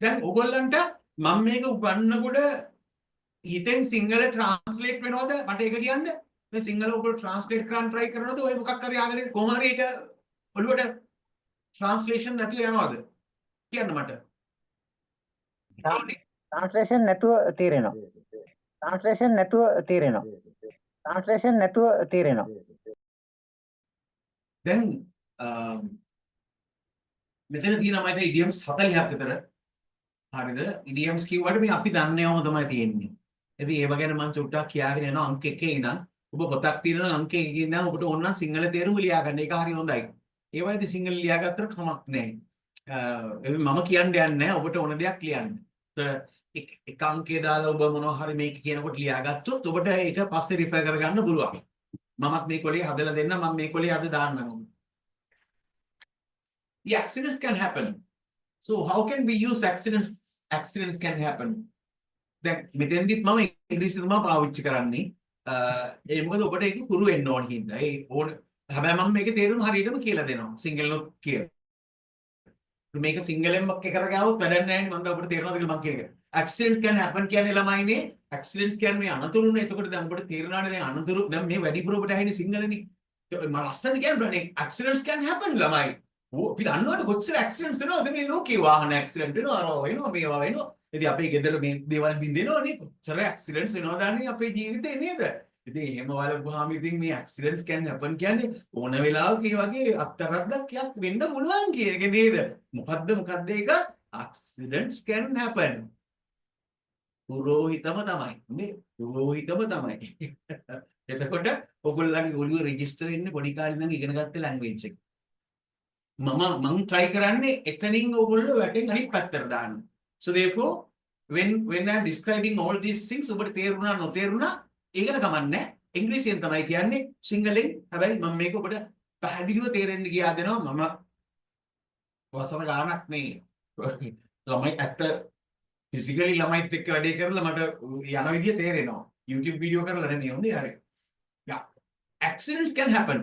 දැන් ඔයගොල්ලන්ට මම මේක උගන්නකොට හිතෙන් සිංහල ට්‍රාන්ස්ලේට් වෙනවද මට ඒක කියන්න මේ සිංහල ඔයගොල්ලෝ ට්‍රාන්ස්ලේට් කරන්න try කරනවද ඔය මොකක් හරි ආගෙන කොහොම හරි ඒක ඔළුවට ට්‍රාන්ස්ලේෂන් නැතුව යනවද කියන්න මට Translation නැතුව තේරෙනවා. Translation නැතුව තේරෙනවා. Translation නැතුව තේරෙනවා. දැන් මෙතන තියෙනවා මම idioms 40ක් විතර හරිද idioms කිව්වට මේ අපි දන්නේවම තමයි තියෙන්නේ ඉතින් ඒව ගැන මම චුට්ටක් කියාගෙන යනවා අංක 1 ඉඳන් ඔබ පොතක් තියෙනවා අංක 1 ඉඳන් ඔබට ඕන නම් සිංහල තේරුම ලියා ගන්න ඒක හරි හොඳයි ඒ වයිද සිංහල ලියාගත්තට කමක් නැහැ මම කියන්න යන්නේ නැහැ ඔබට ඕන දෙයක් ලියන්න එක අංකේ දාලා ඔබ මොනවා හරි මේක කියනකොට ලියාගත්තොත් ඔබට ඒක පස්සේ රිෆර් කරගන්න පුළුවන් මමත් මේ කොලේ හදලා දෙන්න මම මේ කොලේ අද දාන්නම් The accidents can happen. So how can we use accidents? Accidents can happen. දැන් මෙතෙන්දිත් මම ඉංග්‍රීසි තමයි පාවිච්චි කරන්නේ. ඒ මොකද ඔබට ඒක පුරු වෙන්න ඕන හින්දා. ඒ ඕන හැබැයි මම මේකේ තේරුම හරියටම කියලා දෙනවා. සිංහලෙන්ත් කියලා. මේක සිංහලෙන්ම එකට ගාවොත් වැඩක් නැහැ නේ මම ඔබට තේරෙනවද කියලා මම කියන එක. Accidents can happen කියන්නේ ළමයිනේ. Accidents කියන්නේ මේ අනතුරුනේ. එතකොට දැන් ඔබට තේරෙනවානේ දැන් අනතුරු දැන් මේ වැඩිපුර ඔබට ඇහෙන්නේ සිංහලනේ. මම ලස්සන කියන්නේ accidents can happen ළමයි. අපි දන්නවනේ කොච්චර ඇක්සිඩන්ට්ස් වෙනවද මේ ලෝකේ වාහන ඇක්සිඩන්ට් වෙනවා අර වෙනවා මේවා වෙනවා ඉතින් අපේ ගෙදර මේ දේවල් බින්දෙනවනේ කොච්චර ඇක්සිඩන්ට්ස් වෙනවදන්නේ අපේ ජීවිතේ නේද ඉතින් එහෙම වලපුවාම ඉතින් මේ ඇක්සිඩන්ට්ස් can happen කියන්නේ ඕන වෙලාවක මේ වගේ අත්තරද්දක් යක් වෙන්න පුළුවන් කියන එක නේද මොකද්ද ඒක accidents can happen පුරෝහිතම තමයි නේ පුරෝහිතම තමයි එතකොට ඔයගොල්ලන්ගේ ඔළුව රෙජිස්ටර් වෙන්නේ පොඩි කාලේ ඉඳන් ඉගෙන ගත්ත ලැන්ග්වේජ් එක මම try කරන්නේ එතනින් ඔයගොල්ලෝ වැටෙන් අනිත් පැත්තට දාන්න. So therefore when I'm describing all these things ඔබට තේරුණා නොතේරුණා ඒකට කමන්නේ ඉංග්‍රීසියෙන් තමයි කියන්නේ සිංහලෙන් හැබැයි මම මේක ඔබට පැහැදිලිව තේරෙන්න ගියා දෙනවා මම වසර ගානක් මේ ළමයි ඇත්ත ෆිසිකලි ළමයිත් එක්ක වැඩේ කරලා මට යන විදිය තේරෙනවා. YouTube වීඩියෝ කරලා නෙමෙයි හොඳේ හරි. Yeah. Accidents can happen.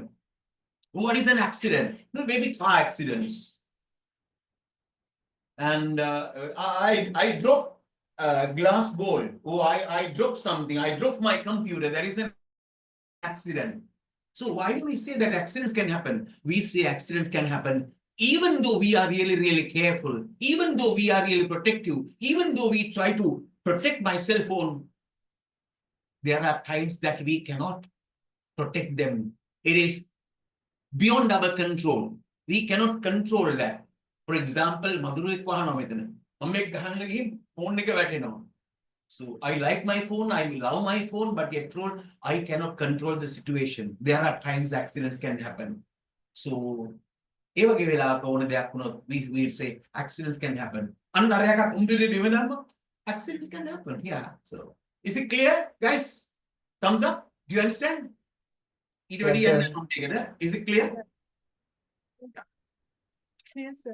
What is an accident? No, maybe car accidents. And I drop a glass bowl. Oh, I drop something. I drop my computer. That is an accident. So why do we say that accidents can happen? We say accidents can happen even though we are really, really careful, even though we are really protective, even though we try to protect my cell phone. There are times that we cannot protect them. It is beyond our control. We cannot control that. For example, මදුරුවෙක් වහනවා මෙතන. මම මේක ගහන්න ගිහින් phone එක වැටෙනවා. So I like my phone, I love my phone, but yet I cannot control the situation. There are times accidents can happen. So ඒ වගේ වෙලාවක ඕන දෙයක් වුණොත් we say accidents can happen. අන්න අර එකක් උඹේ දෙවෙනම accidents can happen. Yeah. So is it clear, guys? Thumbs up. Do you understand? Is it clear? Yes, sir.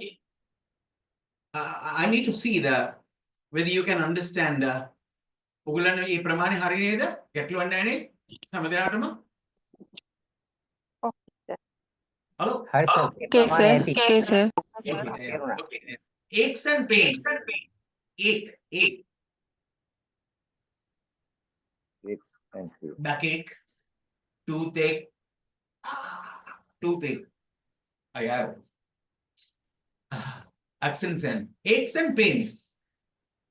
I need to see whether you can understand. ඔයගොල්ලන් මේ ප්‍රමාණය හරි නේද? ගැටලුවක් නැහැ නේ? හැමදේටම? Hello? Hi sir. Okay, sir. Okay, sir. Okay. Aches and pains. Ache. Backache. Toothache. Toothache. I have. Accents and aches and pains.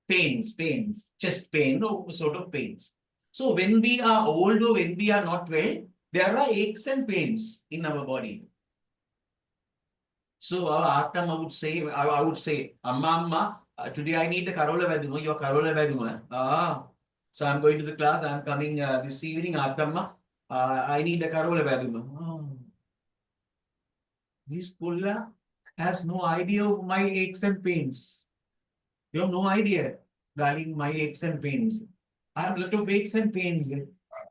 Pains. Chest pain, no sort of pains. So when we are old or when we are not well, there are aches and pains in our body. So our Atama would say, I would say, Amma, today I need a Karola Veduma, your Karola Veduma. So I'm going to the class, I'm coming this evening, Atama. I need a Karola Veduma. This Pulla has no idea of my aches and pains. You have no idea, darling, my aches and pains. I have a lot of aches and pains.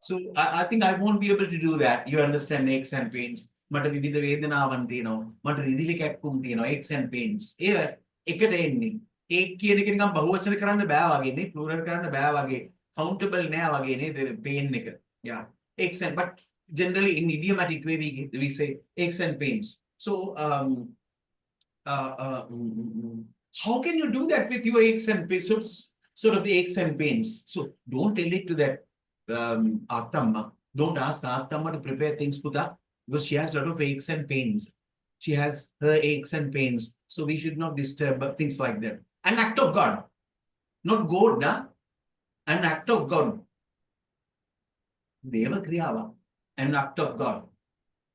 So I think I won't be able to do that. You understand aches and pains. මට විවිධ වේදනාවන් තියෙනවා. මට රිදිලි කැක්කුම් තියෙනවා. aches and pains. ඒ එකට එන්නේ. ඒක කියන එක නිකන් බහුවචන කරන්න බෑ වගේ නේ. plural කරන්න බෑ වගේ. countable නෑ වගේ නේද pain එක. Yeah. Aches and but generally in idiomatic way we say aches and pains. So How can you do that with your aches and pains? Sort of the aches and pains. So don't tell it to that Attamma. Don't ask Attamma to prepare things, Puta, because she has a lot of aches and pains. She has her aches and pains. So we should not disturb things like that. An act of God. Not God, nah? An act of God. Deva Kriyava. An act of God.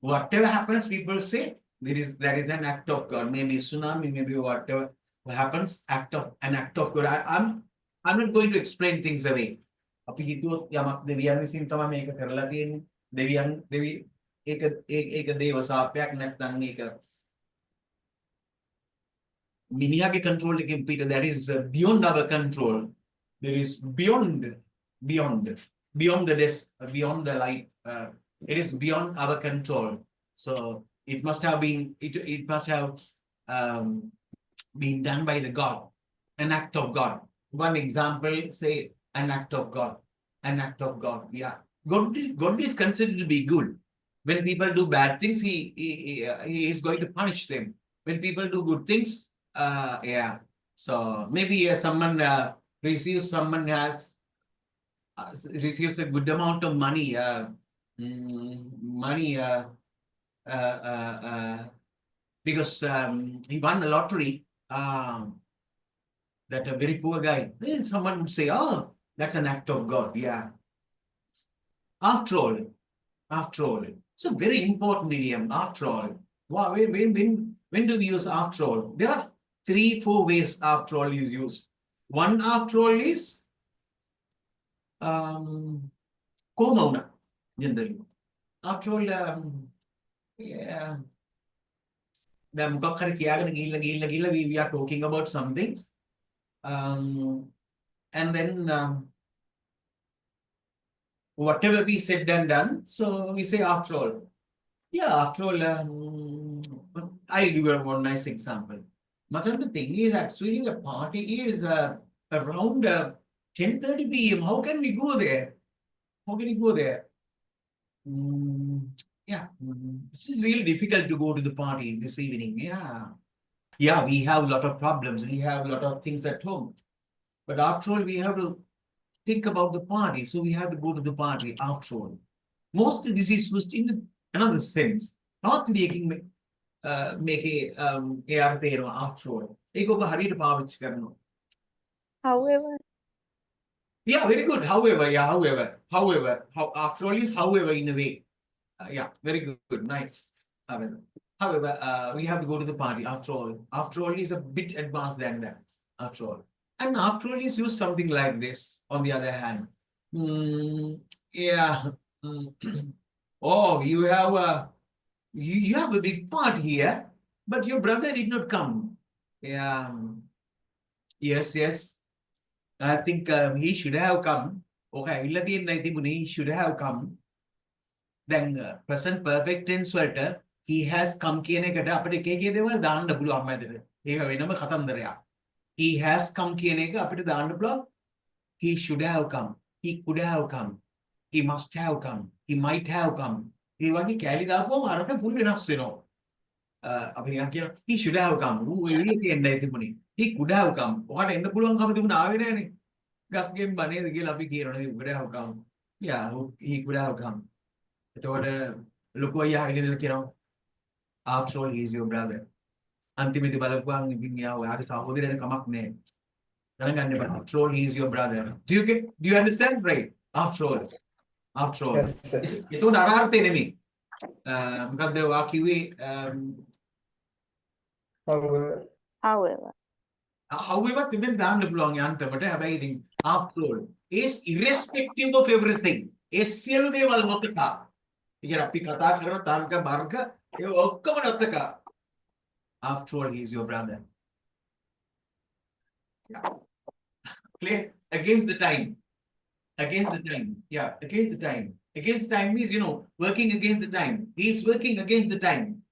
Whatever happens, people say that is an act of God. Maybe tsunami, maybe whatever happens, an act of God. I'm not going to explain things away. අපි හිතුවොත් යමක් දෙවියන් විසින් තමයි මේක කරලා තියෙන්නේ. දෙවි ඒක දේව සාපයක් නැත්නම් ඒක මිනිහාගේ control එකෙන් පිට, that is beyond our control. There is beyond the light. It is beyond our control. So it must have been been done by the God, an act of God. One example, say an act of God, an act of God. Yeah, God is considered to be good. When people do bad things, he is going to punish them. When people do good things, yeah. So maybe someone receives a good amount of money, because he won the lottery. That a very poor guy. Then someone would say, "Oh, that's an act of God." Yeah. After all, it's a very important idiom. After all, wow, when do we use after all? There are 3-4 ways after all is used. One after all is Komauna, generally. After all, yeah. We are talking about something. And then whatever we said and done, so we say after all. Yeah, after all, I'll give you one nice example. Machan, the thing is, actually, the party is around 10:30 p.m. How can we go there? How can we go there? Yeah, this is really difficult to go to the party this evening. Yeah, we have a lot of problems. We have a lot of things at home. But after all, we have to think about the party. So we have to go to the party after all. Mostly this is used in another sense. Not making a after all. However, Yeah, very good. However, after all is however in a way. Yeah, very good. Nice. However, we have to go to the party after all. After all is a bit advanced than that. After all. And after all is use something like this, on the other hand. Yeah. Oh, you have a big part here, but your brother did not come. Yeah. Yes. I think he should have come. Okay, he should have come. Then present perfect tense වලට he has come කියන එකට අපිට එක එක දේවල් දාන්න පුළුවන් මැදට. ඒක වෙනම කතන්දරයක්. He has come කියන එක අපිට දාන්න පුළුවන්. He should have come. He could have come. He must have come. He might have come. ඒ වගේ කැලි දාපුවම අර්ථ full වෙනස් වෙනවා. අපි නිකන් කියන he should have come. ඌ එළිය කියන්නයි තිබුණේ. He could have come. ඔයාට එන්න පුළුවන්කම තිබුණා ආවේ නෑනේ. ගස්ගෙන් බනේද කියලා අපි කියනවනේ he could have come. Yeah, he could have come. එතකොට ලොකු අයියා හරියට කියනවා after all he is your brother. අන්තිමේදී බලපුවාන් ඉතින් යා ඔයාගේ සහෝදරයනේ කමක් නෑ. ගණන් ගන්න එපා. After all he is your brother. Do you understand? Right? After all. Yes, sir. එතකොට අර අර්ථය නෙමෙයි. මොකද්ද ඔයා කිව්වේ however, however තිබෙන් දාන්න පුළුවන් යන්තමට. හැබැයි ඉතින් after all is irrespective of everything. ඒ සියලු දේවල් නොතකා. ඉතින් අපි කතා කරන තර්ක බර්ග ඒ ඔක්කොම නොතකා. After all he is your brother. Yeah. Clear? Against the time. Yeah, against the time. Against the time means, working against the time. He is working against the time.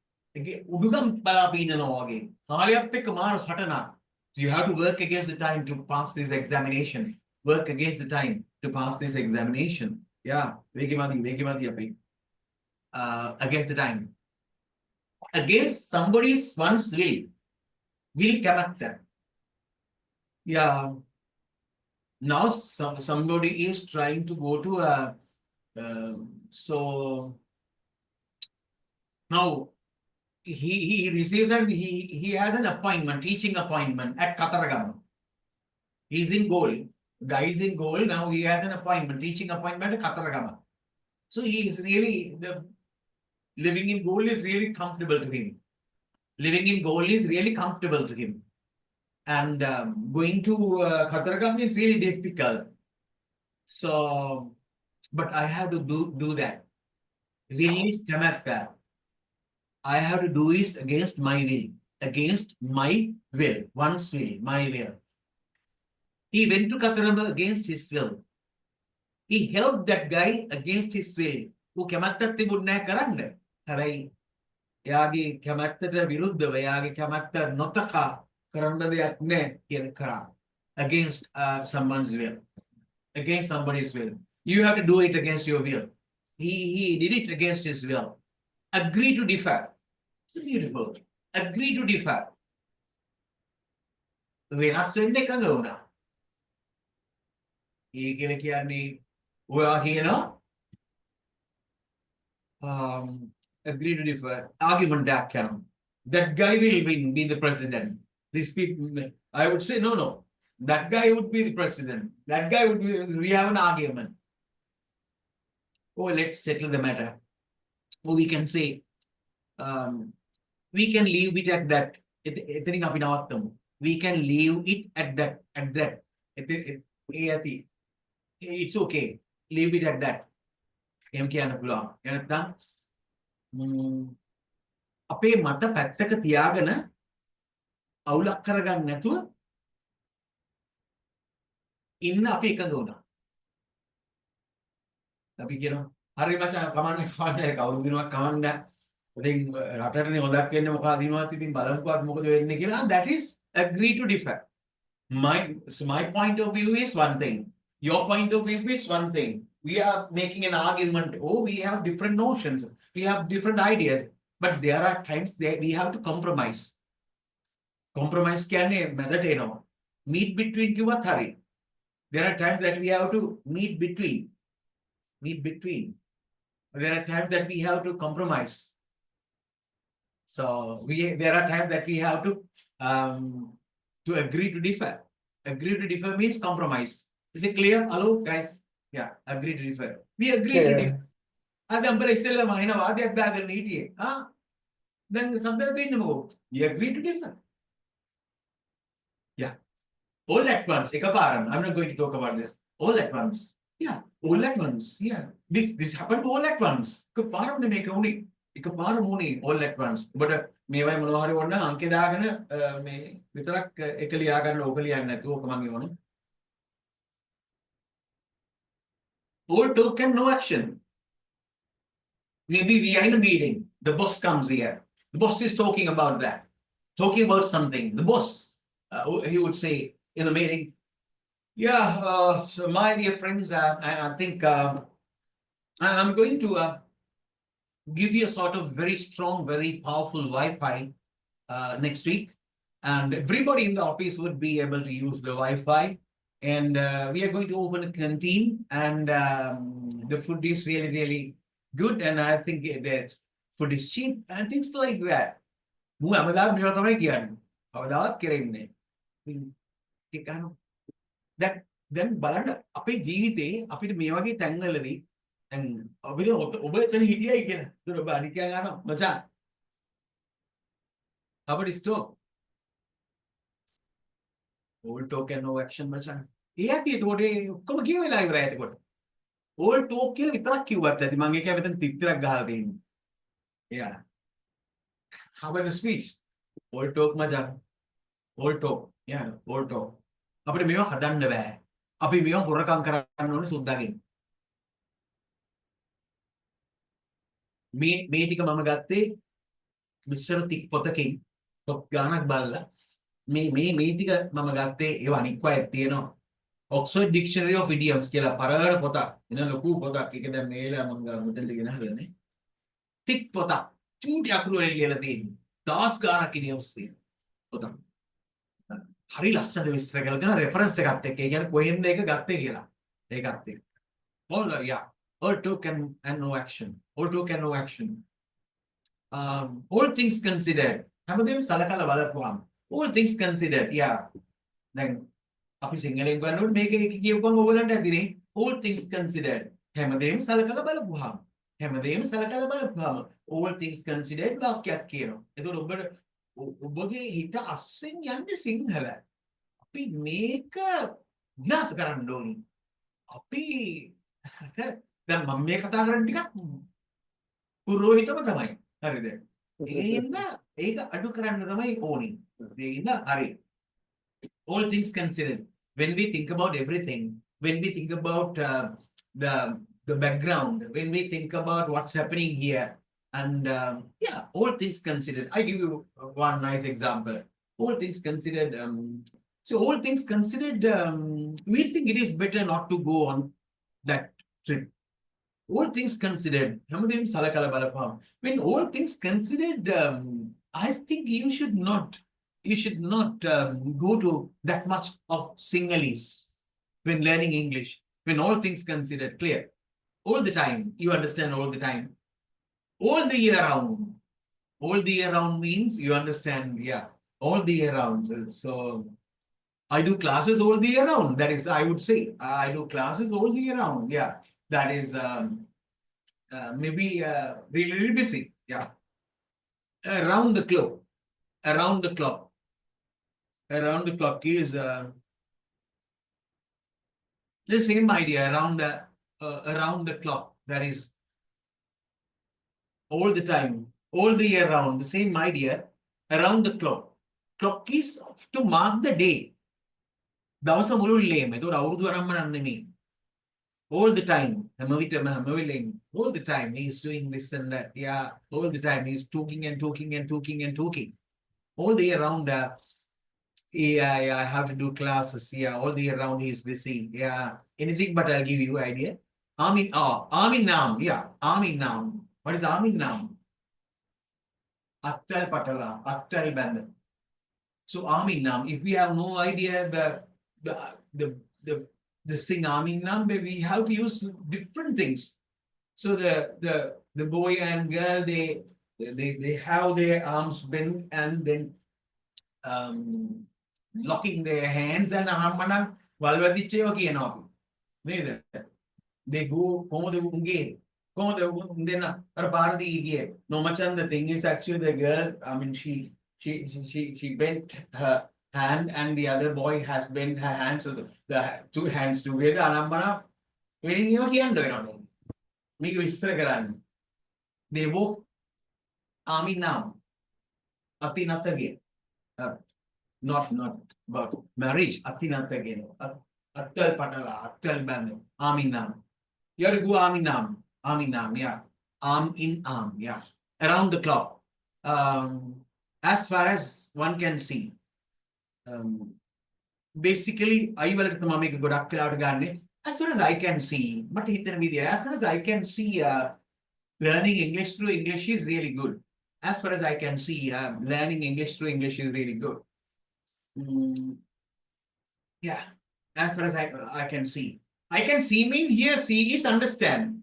උඩුගම් බලාපී ඉන්නවා වගේ. කාලයත් එක්ක මාර සටනක්. So you have to work against the time to pass this examination. Work against the time to pass this examination. Yeah, වේගෙමදී අපි. Against the time. Against somebody's one's will. Will connect them. Yeah. Now somebody is trying to go to a so now he receives and he has an appointment, teaching appointment at Kataragama. He's in goal. Guy is in goal. Now he has an appointment, teaching appointment at Kataragama. So he is really the living in goal is really comfortable to him. Living in goal is really comfortable to him. And going to Kataragama is really difficult. So, but I have to do that. Will is Kamarka. I have to do it against my will. Against my will. One's will. My will. He went to Kataragama against his will. He helped that guy against his will. Who කැමැත්තක් තිබුණ නැහැ කරන්න. හැබැයි එයාගේ කැමැත්තට විරුද්ධව එයාගේ කැමැත්ත නොතකා කරන්න දෙයක් නැහැ කියන කරා. Against someone's will. Against somebody's will. You have to do it against your will. He did it against his will. Agree to differ. It's beautiful. Agree to differ. වෙනස් වෙන්න එකඟ වුණා. ඒ කියලා කියන්නේ ඔයා කියනවා agree to differ. Argument that can. That guy will win, be the president. These people, I would say, no. That guy would be the president. That guy would be, we have an argument. Oh, let's settle the matter. Or we can say, we can leave it at that. We can leave it at that. It's okay. Leave it at that. එහෙම කියන්න පුළුවන්. එහෙනම් අපේ මත පැත්තක තියාගෙන අවුලක් කරගන්න නැතුව ඉන්න අපි එකඟ වුණා. අපි කියනවා හරි මචං කමන්නේ කවුරු දිනුවක් කමන්නේ. ඉතින් රටටනේ හොදක් වෙන්නේ මොකක්ද දිනුවත් ඉතින් බලමුකෝ මොකද වෙන්නේ කියලා. That is agree to differ. My point of view is one thing. Your point of view is one thing. We are making an argument. Oh, we have different notions. We have different ideas. But there are times that we have to compromise. Compromise කියන්නේ මැදට එනවා. Meet between කිව්වත් හරි. There are times that we have to meet between. There are times that we have to compromise. So there are times that we have to agree to differ. Agree to differ means compromise. Is it clear? Hello, guys? Yeah, agree to differ. We agree to differ. Then something we agree to differ. Yeah. All at once. I'm not going to talk about this. All at once. Yeah. All at once. Yeah. This happened all at once. All at once. But මේවයි මොනවා හරි වුණා අංකේ දාගෙන මේ විතරක් එක ලියා ගන්න ඕක ලියන්නේ නැතුව ඕක මම කියවනේ. All talk and no action. Maybe we are in a meeting. The boss comes here. The boss is talking about that. Talking about something. The boss, he would say in the meeting, yeah, so my dear friends, I think I'm going to give you a sort of very strong, very powerful Wi-Fi next week. And everybody in the office would be able to use the Wi-Fi. And we are going to open a canteen, and the food is really, really good. And I think that food is cheap and things like that. That then බලන්න අපේ ජීවිතේ අපිට මේ වගේ තැන්වලදී දැන් අපි ඔබ එතන හිටියයි කියලා. ඒතර ඔබ අනිකයා ගන්නවා මචං. අපිට stock. All talk and no action මචං. ඒ ඇති එතකොට ඔක්කොම කියවෙලා ඉවරයි එතකොට. All talk කියලා විතරක් කිව්වත් ඇති. මම ඒක මෙතන තිත්තරක් ගහලා තියෙන්නේ. Yeah. How about the speech? All talk මචං. All talk. Yeah, all talk. අපිට මේවා හදන්න බෑ. අපි මේවා හොරකම් කරන්න ඕනේ සුද්දාගෙන්. මේ ටික මම ගත්තේ මිස්සර තික් පොතකින් ටොප් ගානක් බලලා මේ ටික මම ගත්තේ ඒව අනික් අයත් තියෙනවා. Oxford Dictionary of Idioms කියලා පරාණ පොතක්. එන ලොකු පොතක්. ඒක දැන් මේලා මම මෙතනට ගෙනහලානේ. තික් පොතක්. චූටි අකුරු වලින් ලියලා තියෙන්නේ. 10 ගානක් idioms තියෙන පොතක්. හරි ලස්සනට විස්තර කරලා දෙනවා රෙෆරන්ස් එකත් එක්ක. ඒ කියන්නේ කොහෙන්ද ඒක ගත්තේ කියලා. ඒකත් එක්ක. All yeah. All talk and no action. All talk and no action. All things considered. හැමදේම සලකලා බලපුවාම. All things considered. Yeah. දැන් අපි සිංහලෙන් ගන්නකොට මේක කියපුවම ඔයගලන්ට ඇදිනේ. All things considered. හැමදේම සලකලා බලපුවාම. හැමදේම සලකලා බලපුවාම all things considered වාක්‍යයක් කියනවා. එතකොට ඔබගේ හිත අස්සෙන් යන්නේ සිංහල. අපි මේක විනාශ කරන්න ඕනි. අපි දැන් මම මේ කතා කරන්නේ ටිකක් පුරෝහිතම තමයි. හරිද? ඒකින්ද ඒක අඩු කරන්න තමයි ඕනි. ඒකින්ද හරි. All things considered, when we think about everything, when we think about the background, when we think about what's happening here, and yeah, all things considered. I give you one nice example. All things considered. So all things considered, we think it is better not to go on that trip. All things considered, when all things considered, I think you should not go to that much of Sinhalese when learning English. When all things considered, clear. All the time, you understand all the time. All the year round. All the year round means you understand, yeah, all the year round. So I do classes all the year round. That is, I would say, I do classes all the year round. Yeah, that is maybe really, really busy. Yeah, around the clock. Around the clock. Around the clock is the same idea. Around the clock. That is all the time, all the year round. The same idea. Around the clock. Clock is to mark the day. දවස මුළුල්ලේම. ඒතකොට අවුරුදු අරම්මනක් නෙමෙයි. All the time. All the time he's doing this and that. Yeah, all the time he's talking and talking and talking and talking. All the year round, yeah, I have to do classes. Yeah, all the year round he's busy. Yeah, anything but I'll give you idea. Amin noun. Yeah, Amin noun. What is Amin noun? Attal patala, Attal band. So Amin noun. If we have no idea this thing Amin noun, we have to use different things. So the boy and girl they have their arms bent and then locking their hands and අනම්මනම් වල්වදිච්ච ඒවා කියනවා අපි. නේද? They go කොහොමද උන් දෙන්න අර පාරදී ගියේ. No මචන්, the thing is actually the girl, I mean she bent her hand and the other boy has bent her hand, so the two hands together අනම්මනම් වෙනින් ඒවා කියන්න වෙනවා. මේක විස්තර කරන්න. They walk Amin noun. Atin again. Not about marriage. Atin again. Attal patala, Attal band. Amin noun. You have to go Amin noun. Amin noun, yeah. Arm in arm, yeah. Around the clock. As far as one can see. Basically, I will make a good as far as I can see, but as far as I can see, learning English through English is really good. As far as I can see, learning English through English is really good. Yeah, as far as I can see. I can see mean here, see is understand.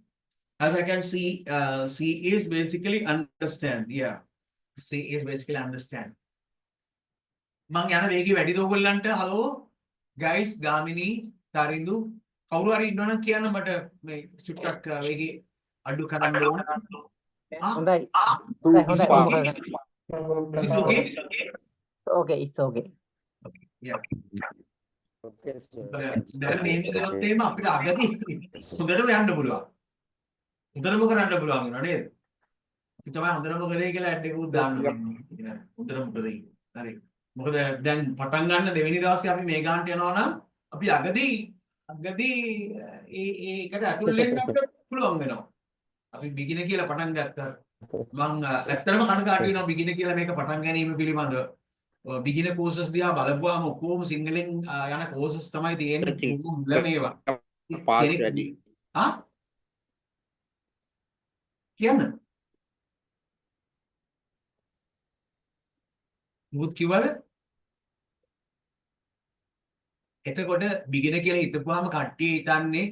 As I can see, see is basically understand. Yeah, see is basically understand. මං යන වේගය වැඩිද ඔයගොල්ලන්ට? Hello guys, ගාමිනී, තරිඳු, කවුරු හරි ඉන්නවනම් කියන්න මට මේ චුට්ටක් වේගය අඩු කරන්න ඕන. හොඳයි. Is it okay? It's okay. Okay, yeah. දැන් මේ කළොත් එහෙම අපිට අගදී හොඳටම යන්න පුළුවන්. හොඳටම කරන්න පුළුවන් වෙනවා නේද? අපි තමයි හොඳටම කරේ කියලා ඇඩ් එකකුත් දාන්න ඕනේ. හොඳටම කරේ. හරි. මොකද දැන් පටන් ගන්න දෙවෙනි දවසේ අපි මේ ගානට යනවා නම් අපි අගදී ඒකට අතුල් වෙන්න අපිට පුළුවන් වෙනවා. අපි බිගිනර් කියලා පටන් ගත්තා. මම ඇත්තටම කනගාටු වෙනවා බිගිනර් කියලා මේක පටන් ගැනීම පිළිබඳව. බිගිනර් කෝසස් දිහා බලපුවාම ඔක්කොම සිංහලෙන් යන කෝසස් තමයි තියෙන්නේ. මුල මේවා. පාස් වැඩි. කියන්න. මුත් කිව්වද? එතකොට beginner කියලා හිතපුවාම කට්ටිය හිතන්නේ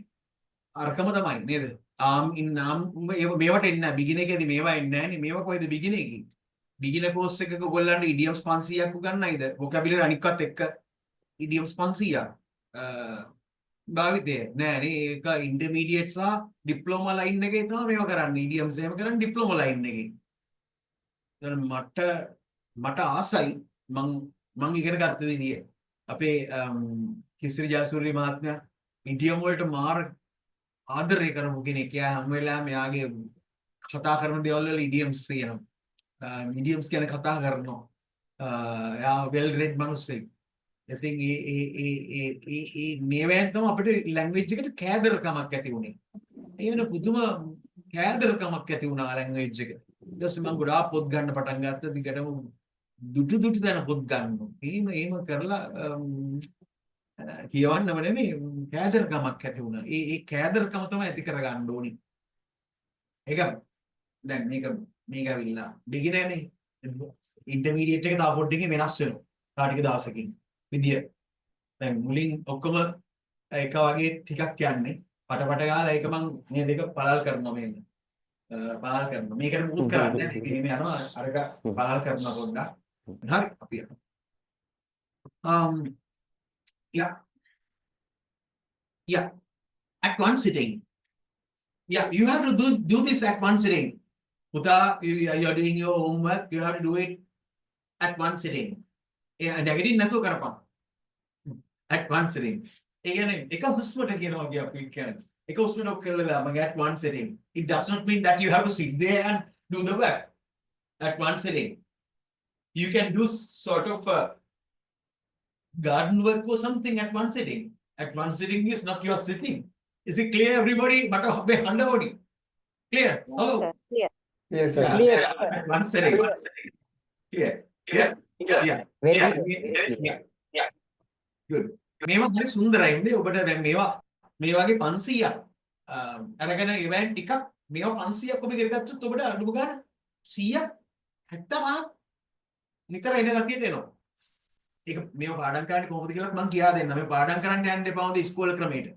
අරකම තමයි නේද? මේවට එන්නේ නැහැ. beginner එකේදී මේවා එන්නේ නැහැ නේ. මේවා කොහෙද beginner එකේ? beginner course එකක ඔයගොල්ලන්ට idioms 500ක් උගන්වයිද? vocabulary අනික්වත් එක්ක idioms 500ක්. භාවිතය නෑ නේ. ඒක intermediate සහ diploma line එකේ තමයි මේවා කරන්නේ. idioms එහෙම කරන්නේ diploma line එකේ. දැන් මට ආසයි මං ඉගෙන ගත්ත විදිය. අපේ කිසිරි ජයසූරිය මහත්මයා ඉඩියම් වලට මාර ආදරය කරමු කෙනෙක්. එයා හැම වෙලාවෙම එයාගේ කතා කරන දේවල් වල ඉඩියම්ස් තියෙනවා. ඉඩියම්ස් ගැන කතා කරනවා. එයා well read මිනිස්සෙක්. ඉතින් මේවෙන් තමයි අපිට ලැන්ග්වේජ් එකට කෑදරකමක් ඇති වුණේ. ඒ වෙන පුදුම කෑදරකමක් ඇති වුණා ලැන්ග්වේජ් එක. ඊට පස්සේ මම ගොඩාක් පොත් ගන්න පටන් ගත්තා. දිගටම දුටු දැන පොත් ගන්නවා. එහෙම කරලා කියවන්නම නෙමෙයි කෑදරකමක් ඇති වුණා. ඒ කෑදරකම තමයි ඇති කරගන්න ඕනේ. ඒක දැන් මේක ඇවිල්ලා beginner නේ. intermediate එක තව පොඩ්ඩකින් වෙනස් වෙනවා. තා ටික දවසකින් විදිය. දැන් මුලින් ඔක්කොම එක වගේ ටිකක් යන්නේ. පට ගාලා ඒක මම මේ දෙක පළල් කරනවා මේක. පළල් කරනවා. මේකට මුකුත් කරන්නේ නැහැ. මේක එහෙම යනවා. අරක පළල් කරනවා පොඩ්ඩක්. හරි අපි යනවා. Yeah. At one sitting. Yeah, you have to do this at one sitting. Puta, you're doing your homework. You have to do it at one sitting. Negative නතු කරපන්. At one sitting. ඒ කියන්නේ එක හුස්මට කියනවා වගේ අපි කියන්නේ. එක හුස්මට කරලා දාමක at one sitting. It does not mean that you have to sit there and do the work. At one sitting. You can do sort of garden work or something at one sitting. At one sitting is not your sitting. Is it clear, everybody? But underbody. Clear? Hello? Clear. Yes, sir. Clear. At one sitting. Clear? Yeah. Very Yeah. clear. Yeah. Good. මේවා හරි සුන්දරයි. හොඳේ ඔබට දැන් මේවා මේ වගේ 500ක් අරගෙන ඉවෙන්ට් ටිකක් මේවා 500ක් ඔබ ඉගෙන ගත්තොත් ඔබට අඩුම ගන්න 100ක් 75ක් නිතර එන ගතියට එනවා. ඒක මේව පාඩම් කරන්නේ කොහොමද කියලා මම කියා දෙන්නම්. මේ පාඩම් කරන්න යන්න එපා හොඳ ඉස්කෝල ක්‍රමයට.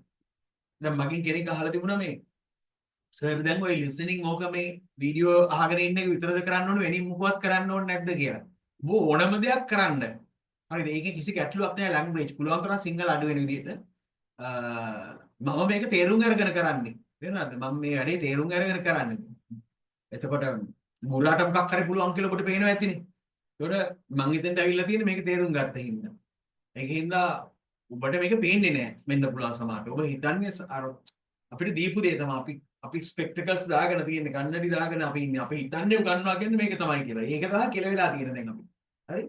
දැන් මගෙන් කෙනෙක් අහලා තිබුණා මේ සර් දැන් ඔය ලිසනින් ඕක මේ වීඩියෝ අහගෙන ඉන්න එක විතරද කරන්න ඕනේ වෙනින් මොකවත් කරන්න ඕනේ නැද්ද කියලා. ඔබ ඕනම දෙයක් කරන්න. හරිද? ඒකේ කිසි ගැටලුවක් නැහැ ලැන්ග්වේජ්. පුළුවන් තරම් සිංහල අඩු වෙන විදිහට. මම මේක තේරුම් අරගෙන කරන්නේ. තේරුණාද? මම මේ වැඩේ තේරුම් අරගෙන කරන්නේ. එතකොට මුලාට මොකක් හරි පුළුවන් කියලා ඔබට පේනවා ඇතිනේ. ඒකට මං හිතෙන්ට ඇවිල්ලා තියෙන්නේ මේක තේරුම් ගත්ත හින්දා. ඒකින්ද ඔබට මේක පේන්නේ නැහැ වෙන්න පුළුවන් සමහරට. ඔබ හිතන්නේ අර අපිට දීපු දේ තමයි අපි ස්පෙක්ටකල්ස් දාගෙන තියෙන්නේ කන්නඩි දාගෙන අපි ඉන්නේ. අපි හිතන්නේ ගන්නවා කියන්නේ මේක තමයි කියලා. ඒක තමයි කියලා වෙලා තියෙන දැන් අපි. හරි?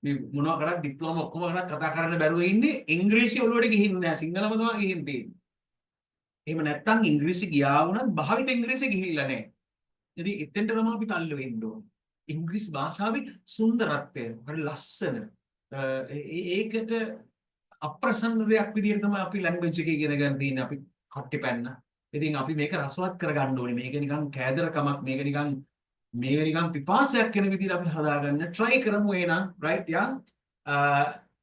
මේ මොනවා කරත් ඩිප්ලෝමා ඔක්කොම කරත් කතා කරන්න බැරුව ඉන්නේ ඉංග්‍රීසි ඔළුවට ගිහින් නැහැ. සිංහලම තමයි ගිහින් තියෙන්නේ. එහෙම නැත්තම් ඉංග්‍රීසි ගියා වුණත් භාවිත ඉංග්‍රීසි ගිහිල්ලා නැහැ. ඉතින් එතෙන්ට තමයි අපි තල්ලු වෙන්න ඕනේ. ඉංග්‍රීසි භාෂාවේ සුන්දරත්වය හරි ලස්සන ඒකට අප්‍රසන්න දෙයක් විදිහට තමයි අපි ලැන්ග්වේජ් එක ඉගෙන ගන්න තියෙන්නේ. අපි කට්ටි පැන්න. ඉතින් අපි මේක රසවත් කරගන්න ඕනේ. මේක නිකන් කෑදරකමක් මේක නිකන් පිපාසයක් වෙන විදිහට අපි හදාගන්න try කරමු එහෙනම් right yeah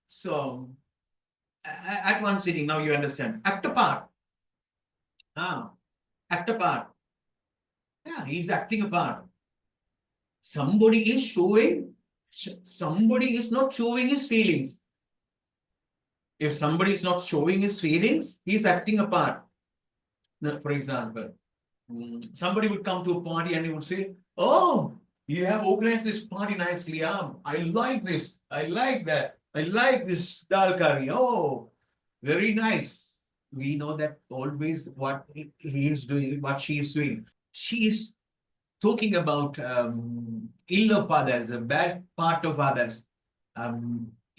so at one sitting now you understand act a part act a part yeah he's acting a part somebody is not showing his feelings. If somebody is not showing his feelings, he is acting a part. Now, for example, somebody would come to a party and he would say, "Oh, you have organized this party nicely. I like this. I like that. I like this dal curry. Oh, very nice." We know that always what he is doing, what she is doing. She is talking about ill of others, a bad part of others.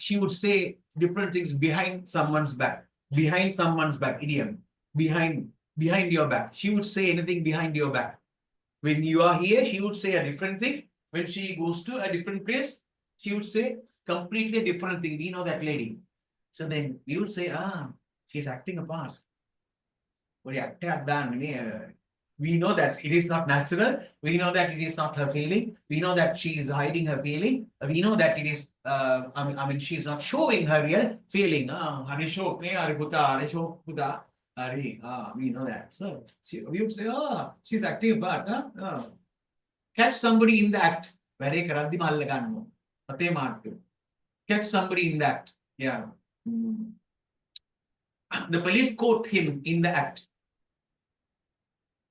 She would say different things behind someone's back. Behind someone's back, idiom. Behind your back. She would say anything behind your back. When you are here, she would say a different thing. When she goes to a different place, she would say completely different thing. We know that lady. So then we would say, she's acting a part. What you act done? We know that it is not natural. We know that it is not her feeling. We know that she is hiding her feeling. We know that it is, I mean, she is not showing her real feeling. Hari shok ne, hari puta, hari. We know that. So we would say, she's active, but catch somebody in the act. Very karaddi malla ganno. Ate maattu. Catch somebody in the act. Yeah. The police caught him in the act.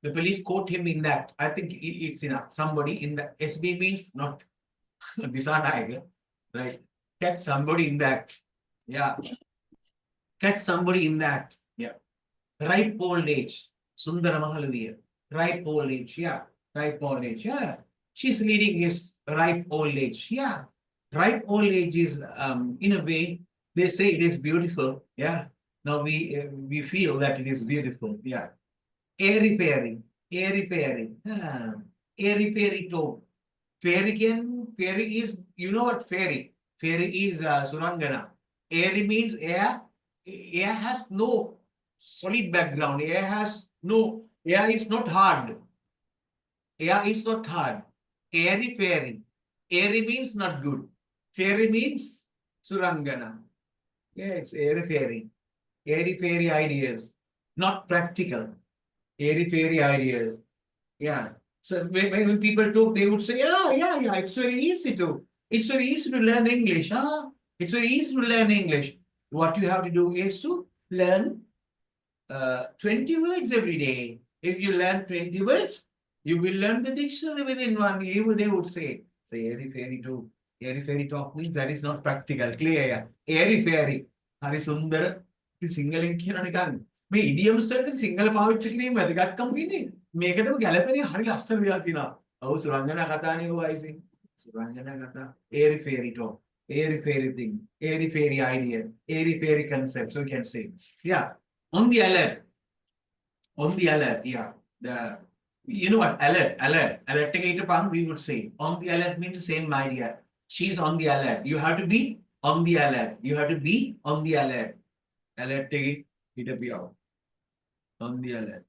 The police caught him in that. I think it's enough. Somebody in the SB means not Disanaga, right? Catch somebody in that. Yeah. Catch somebody in that. Yeah. Ripe old age. Sundara Mahalavir. Ripe old age. Yeah. Ripe old age. Yeah. She's leading his ripe old age. Yeah. Ripe old age is, in a way, they say it is beautiful. Yeah. Now we feel that it is beautiful. Yeah. Airy fairy, airy fairy, airy fairy talk. Fairy is, you know what fairy? Fairy is Surangana. Airy means air. Air has no solid background. Air is not hard. Air is not hard. Airy fairy. Airy means not good. Fairy means Surangana. Yeah, it's airy fairy. Airy fairy ideas, not practical. Airy fairy ideas. Yeah. So when people talk, they would say, yeah, it's very easy to learn English. It's very easy to learn English. What you have to do is to learn 20 words every day. If you learn 20 words, you will learn the dictionary within 1 year. They would say airy fairy too. Airy fairy talk means that is not practical. Clear. Airy fairy. Hari sundara. Single කියන මේ idioms වලින් සිංහල පාවිච්චි කිරීම වැදගත්කම තියෙන්නේ මේකටම ගැලපෙන හරි ලස්සන දේවල් තියෙනවා. ඔව් සුරංගනා කතානේ ඔය අයිසින්. සුරංගනා කතා airy fairy talk, airy fairy thing, airy fairy idea, airy fairy concept, so we can say. Yeah. On the alert. Yeah. You know what? Alert. We would say. On the alert means the same idea. She's on the alert. You have to be on the alert. You have to be on the alert. Alert it'll be out. On the alert.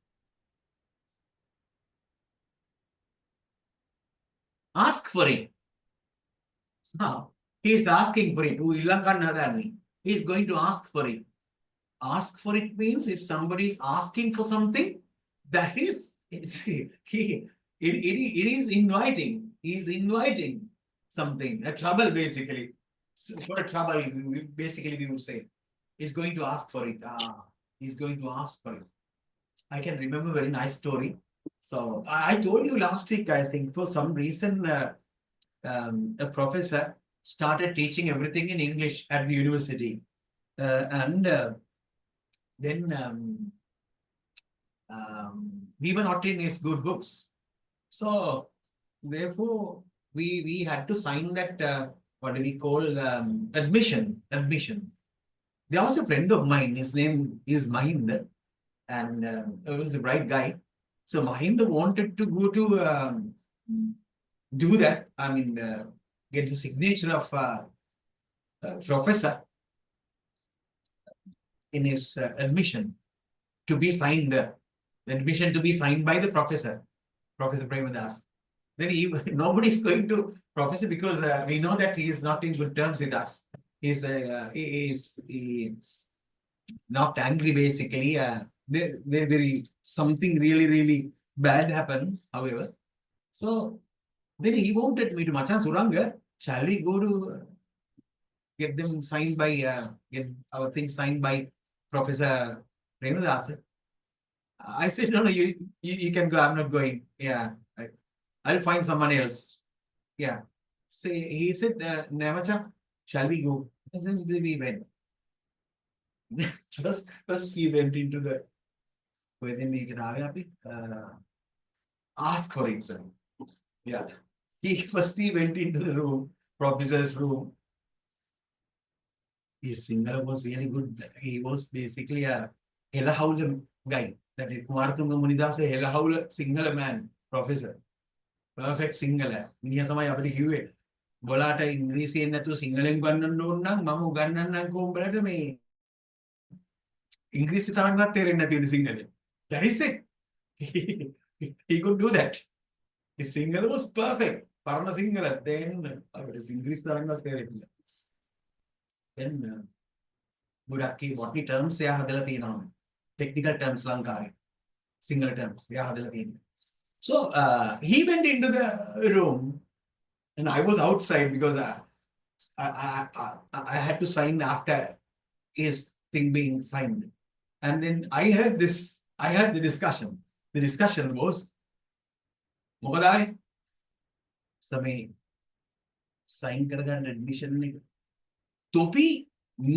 Ask for it. He is asking for it. He is going to ask for it. Ask for it means if somebody is asking for something, that is it is inviting. He is inviting something, a trouble basically. So for a trouble, basically we would say, he's going to ask for it. He's going to ask for it. I can remember a very nice story. So I told you last week, I think, for some reason, a professor started teaching everything in English at the university. And then we were not in his good books. So therefore, we had to sign that, what do we call, admission. There was a friend of mine, his name is Mahinda, and he was a bright guy. So Mahinda wanted to go to do that. I mean, get the signature of professor in his admission to be signed, the admission to be signed by the professor, Professor Premadas. Then nobody is going to professor because we know that he is not in good terms with us. He is not angry basically. There something really bad happened, however. So then he wanted me to, Machan Suranga, shall we go to get them signed by, get our things signed by Professor Premadas? I said, no, you can go, I'm not going. Yeah, I'll find someone else. Yeah. Say, he said, Namacha, shall we go? And then we went. First he went into the, where they make it happy. Ask for it. Yeah. He went into the room, professor's room. His singer was really good. He was basically a Helahaula guy. That is Kumaratunga Munidasa Helahaula Sinhala man, professor. Perfect Sinhala. Niyatamai apadi kiwe. Bolata ඉංග්‍රීසියෙන් නැතුව සිංහලෙන් ගන්නන්න ඕන නම් මම උගන්වන්නම් කොම්බලට මේ ඉංග්‍රීසි තරංගවත් තේරෙන්නේ නැති වෙන සිංහලෙන්. That is it. He could do that. His Sinhala was perfect. Parana Sinhala. Then English there. Then Budaki, what terms එයා හදලා තියෙනවා. Technical terms ලංකාවේ. Sinhala terms එයා හදලා තියෙනවා. So he went into the room and I was outside because I had to sign after his thing being signed. And then I heard the discussion. The discussion was මොකදයි සමේ sign කරගන්න admission එක topi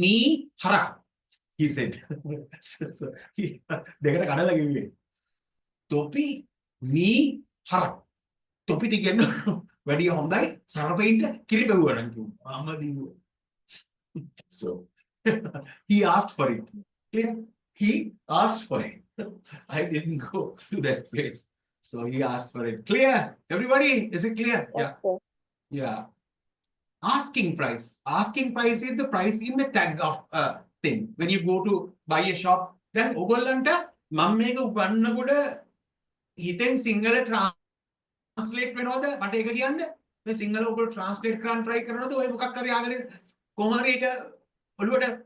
me harak, he said. So දෙකට කඩලා කිව්වේ topi me harak. topi ටික ගන්න වැඩි හොඳයි සරපෙයින්ට කිරි බෙවුවා නම් කිව්වා. අම්මා දීවුවා. So he asked for it. Clear? He asked for it. I didn't go to that place. So he asked for it. Clear? Everybody, is it clear? Yeah. Yeah. Asking price. Asking price is the price in the tag of thing. When you go to buy a shop, then ඔයගොල්ලන්ට මම මේක උගන්නකොට හිතෙන් Sinhala translate වෙනවද? මට ඒක කියන්න. මේ සිංහල ඔයගොල්ලෝ translate කරන්න try කරනවද? ඔය මොකක් හරි ආගෙන කොහොම හරි ඒක ඔළුවට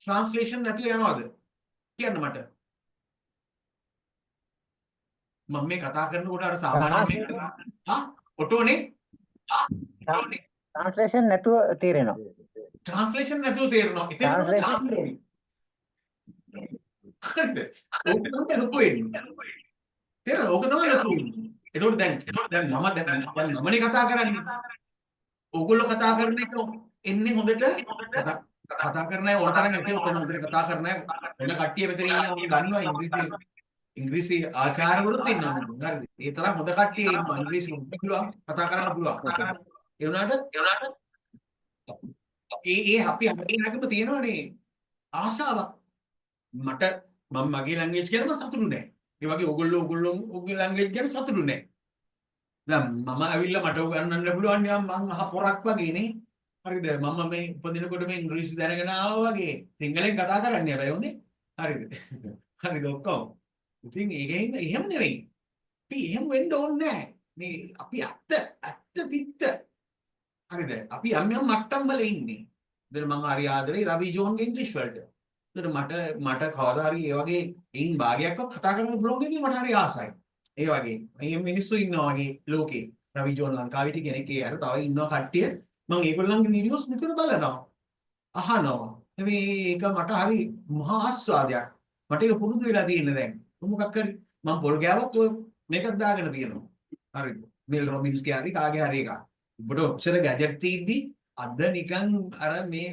translation නැතුව යනවද? කියන්න මට. මම මේ කතා කරනකොට අර සාමාන්‍ය ඔටෝනේ Translation නැතුව තේරෙනවා. Translation නැතුව තේරෙනවා. ඉතින් හරිද? ඕක තමයි ලොකු වෙන්නේ. තේරෙනවද? ඕක තමයි ලොකු වෙන්නේ. එතකොට දැන් මමනේ කතා කරන්නේ. ඕගොල්ලෝ කතා කරන එක එන්නේ හොඳට කතා කරන අය ඕනතරම් ඇති උතන හොඳට කතා කරන අය වෙන කට්ටිය මෙතන ඉන්නවා දන්නවා ඉංග්‍රීසි ආචාර්යවරුත් ඉන්නවා. හරිද? ඒ තරම් හොඳ කට්ටිය ඉන්නවා ඉංග්‍රීසි පුළුවන් කතා කරන්න පුළුවන්. ඒ වුණාට අපි හැමෝටම තියෙනවනේ ආසාවක්. මට මම මගේ ලැන්ග්වේජ් ගැනම සතුටු නෑ. ඒ වගේ ඔයගොල්ලෝගේ ලැන්ග්වේජ් ගැන සතුටු නෑ. දැන් මම ඇවිල්ලා මට උගන්වන්න පුළුවන් නිකන් මං අහ පොරක් වගේනේ. හරිද? මම මේ උපදිනකොට මේ ඉංග්‍රීසි දැනගෙන ආවා වගේ සිංහලෙන් කතා කරන්නේ හැබැයි හොඳේ. හරිද? හරිද ඔක්කොම. ඉතින් ඒකෙන් එහෙම නෙවෙයි. අපි එහෙම වෙන්න ඕනේ නෑ. මේ අපි ඇත්ත තිත්ත. හරිද? අපි යම් මට්ටම් වල ඉන්නේ. දැන් මම හරි ආදරේ රවි ජෝන්ගේ ඉංග්‍රීසි වලට. ඒතර මට කවදා හරි ඒ වගේ ඉන් භාගයක්වත් කතා කරන්න පුළුවන් එකකින් මට හරි ආසයි. ඒ වගේ මේ මිනිස්සු ඉන්නවා වගේ ලෝකේ. රවි ජෝන් ලංකාවේ ටික කෙනෙක් ඒ අර තව ඉන්නවා කට්ටිය. මම ඒගොල්ලන්ගේ වීඩියෝස් නිතර බලනවා. අහනවා. මේක මට හරි මහා ආස්වාදයක්. මට ඒක පුරුදු වෙලා තියෙන දැන්. මොකක් හරි මම පොල් ගෑවත් ඔය මේකක් දාගෙන තියෙනවා. හරිද? මෙල් රොබින්ස්ගේ හරි කාගේ හරි එකක්. ඔබට ඔච්චර ගැජට් තියෙද්දි අද නිකන් අර මේ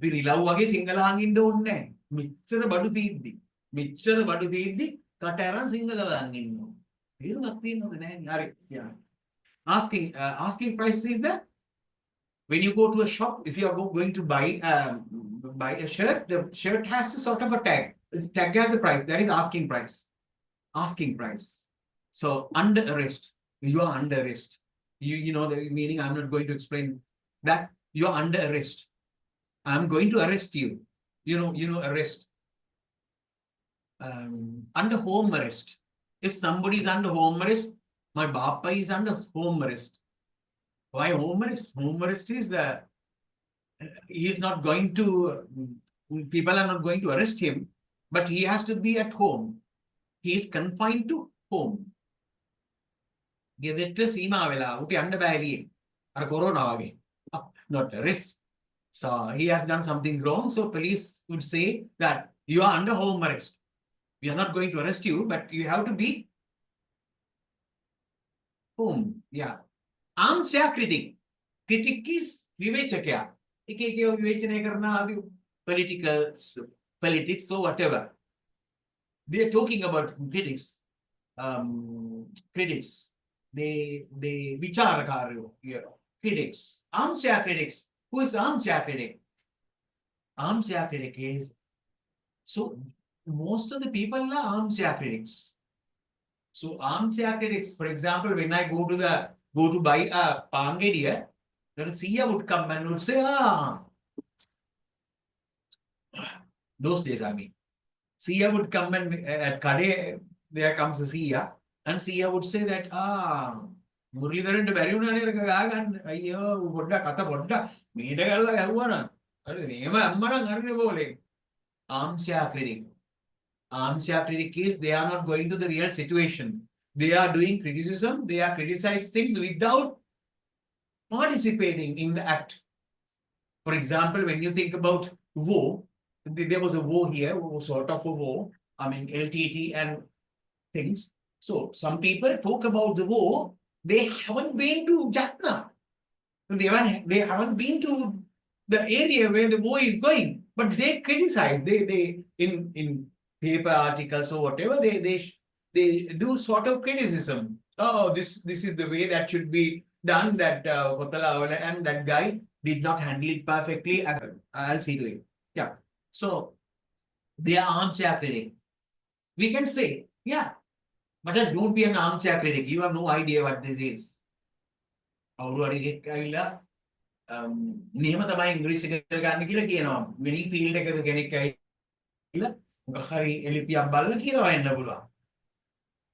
විරිලව් වගේ සිංහල අහන්න ඕනේ නැහැ. මෙච්චර බඩු තියෙද්දි කට අරන් සිංහල අහන්න ඉන්නවා. තේරුමක් තියෙනවද නැහැ? හරි. Yeah. Asking price is that when you go to a shop, if you are going to buy a shirt, the shirt has a sort of a tag. The tag has the price. That is asking price. Asking price. So under arrest, you are under arrest. You know the meaning. I'm not going to explain that. You are under arrest. I'm going to arrest you. You know arrest. Under home arrest. If somebody is under home arrest, my Bappa is under home arrest. Why home arrest? Home arrest is he is not going to, people are not going to arrest him, but he has to be at home. He is confined to home. ගෙදරට සීමා වෙලා උට යන්න බෑ එළියේ. අර corona වගේ. Not arrest. So he has done something wrong. So police would say that you are under home arrest. We are not going to arrest you, but you have to be home. Yeah. Armchair critic. Critic is විවේචකයා. එක විවේචනය කරන politics or whatever. They are talking about critics. Critics. They විචාරකාරයෝ. Critics. Armchair critics. Who is armchair critic? Armchair critic is, so most of the people are armchair critics. So armchair critics, for example, when I go to buy a pangediya, then Sia would come and would say, those days I mean, Sia would come and at Kade there comes a Sia, and Sia would say that, Muralidharan බැරි වුණානේ අර ගාගන්න. අයියෝ පොඩ්ඩක් අත පොඩ්ඩක් මීට ගල්ලා ගැහුවා නම්. හරිද? මේම අම්මනම් හරිනේ බෝලේ. Armchair critic. Armchair critic is they are not going to the real situation. They are doing criticism. They are criticizing things without participating in the act. For example, when you think about war, there was a war here, sort of a war. I mean, LTT and things. So some people talk about the war. They haven't been to Jaffna. They haven't been to the area where the war is going. But they criticize. They in paper articles or whatever. They do sort of criticism. Oh, this is the way that should be done. That and that guy did not handle it perfectly. I'll see to it. Yeah. So they are armchair critic. We can say, yeah, but don't be an armchair critic. You have no idea what this is. නියම තමයි ඉංග්‍රීසි ඉගෙන ගන්න කියලා කියනවා. මිනි field එකක කෙනෙක් ඇවිල්ලා මොකක් හරි එලිපියක් බලලා කියලා වෙන්න පුළුවන්.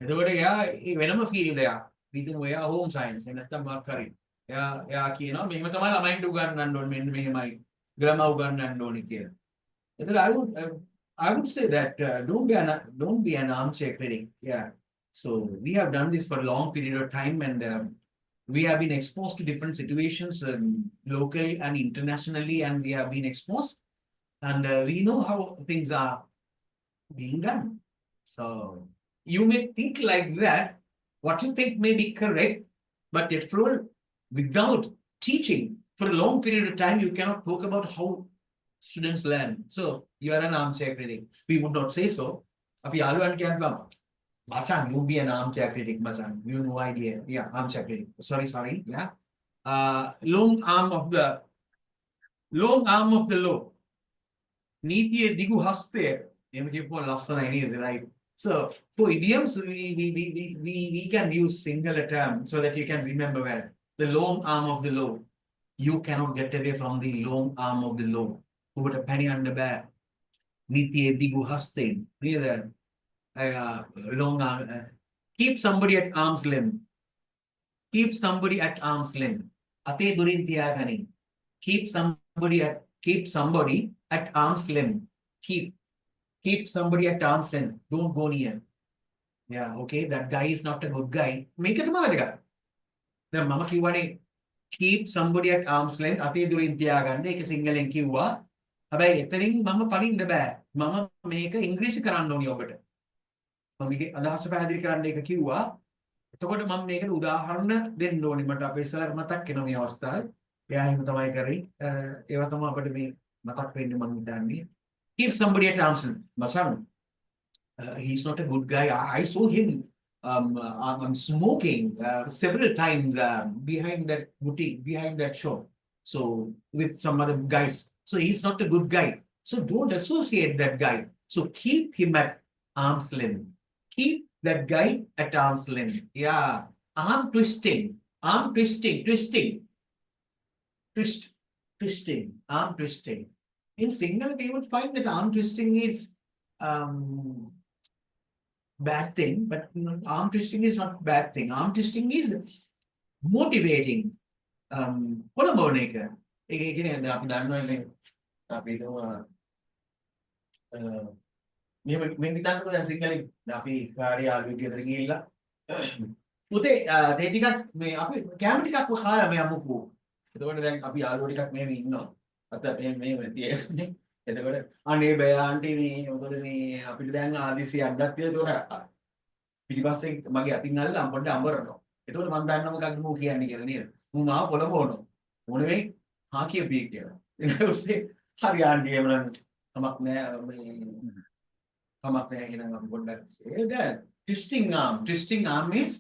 එතකොට එයා වෙනම ෆීල්ඩ් එකක්. විදිහම එයා හෝම් සයන්ස් නැත්නම් මොකක් හරි. එයා කියනවා මෙහෙම තමයි ළමයින්ට උගන්වන්න ඕනේ මෙන්න මෙහෙමයි ග්‍රැමර් උගන්වන්න ඕනේ කියලා. එතකොට I would say that don't be an armchair critic. Yeah. So we have done this for a long period of time, and we have been exposed to different situations, locally and internationally, and we have been exposed, and we know how things are being done. So you may think like that. What you think may be correct, but it's without teaching for a long period of time, you cannot talk about how students learn. So you are an armchair critic. We would not say so. Api yaluwan කියනවා Machan, you be an armchair critic, Machan. You have no idea. Yeah, armchair critic. Sorry. Yeah. Long arm of the law. Nitiye digu haste. Right. So for idioms, we can use singular term so that you can remember well. The long arm of the law. You cannot get away from the long arm of the law. Who put a penny under bear? Nitiye digu haste. Neither. Long arm. Keep somebody at arm's length. Keep somebody at arm's length. Ate durin tiyagani. Keep somebody at arm's length. Keep somebody at arm's length. Don't go near. Yeah, okay. That guy is not a good guy. Make it the mama kiwane. Keep somebody at arm's length. Ate durin tiyagani. Ek single en kiwa. Abai etering mama panin the bag. Mama make a English karandoni over. මමගේ අදහස පැහැදිලි කරන්න එක කිව්වා. එතකොට මම මේකට උදාහරණ දෙන්න ඕනේ. මට අපේ සර් මතක් වෙන මේ අවස්ථාවේ. එයා එහෙම තමයි කරේ. ඒවා තමයි අපිට මේ මතක් වෙන්නේ මම හිතන්නේ. Keep somebody at arm's length. Masan, he's not a good guy. I saw him smoking several times behind that boutique, behind that shop. So with some other guys. So he's not a good guy. So don't associate that guy. So keep him at arm's length. Keep that guy at arm's length. Yeah. Arm twisting. Arm twisting. Arm twisting. In Sinhala, they would find that arm twisting is bad thing, but arm twisting is not bad thing. Arm twisting is motivating. කොළඹවන එක. ඒක කියන්නේ අපි දන්නවනේ අපි මේ හිතන්නකෝ දැන් සිංහලෙන් අපි කාර්යාලුවෙ ගෙදර ගිහිල්ලා පුතේ තේ ටිකක් මේ අපි කැම ටිකක් කාලා මේ අමුකෝ. එතකොට දැන් අපි යාළුවෝ ටිකක් මෙහෙම ඉන්නවා. අත මෙහෙම තියෙන්නේ. එතකොට අනේ බෑ ආන්ටි මේ මොකද මේ අපිට දැන් ආදිසි අඩක් තියෙන. එතකොට පිටිපස්සේ මගේ අතින් අල්ලලා පොඩ්ඩ අඹරනවා. එතකොට මම දන්නවා මොකක්ද මෝ කියන්නේ කියලා නේද? මම ආව පොළඹවනවා. මොනේ මේ හා කියපී කියලා. ඊට පස්සේ හරි ආන්ටි එමනම් තමක් නෑ මේ that twisting arm is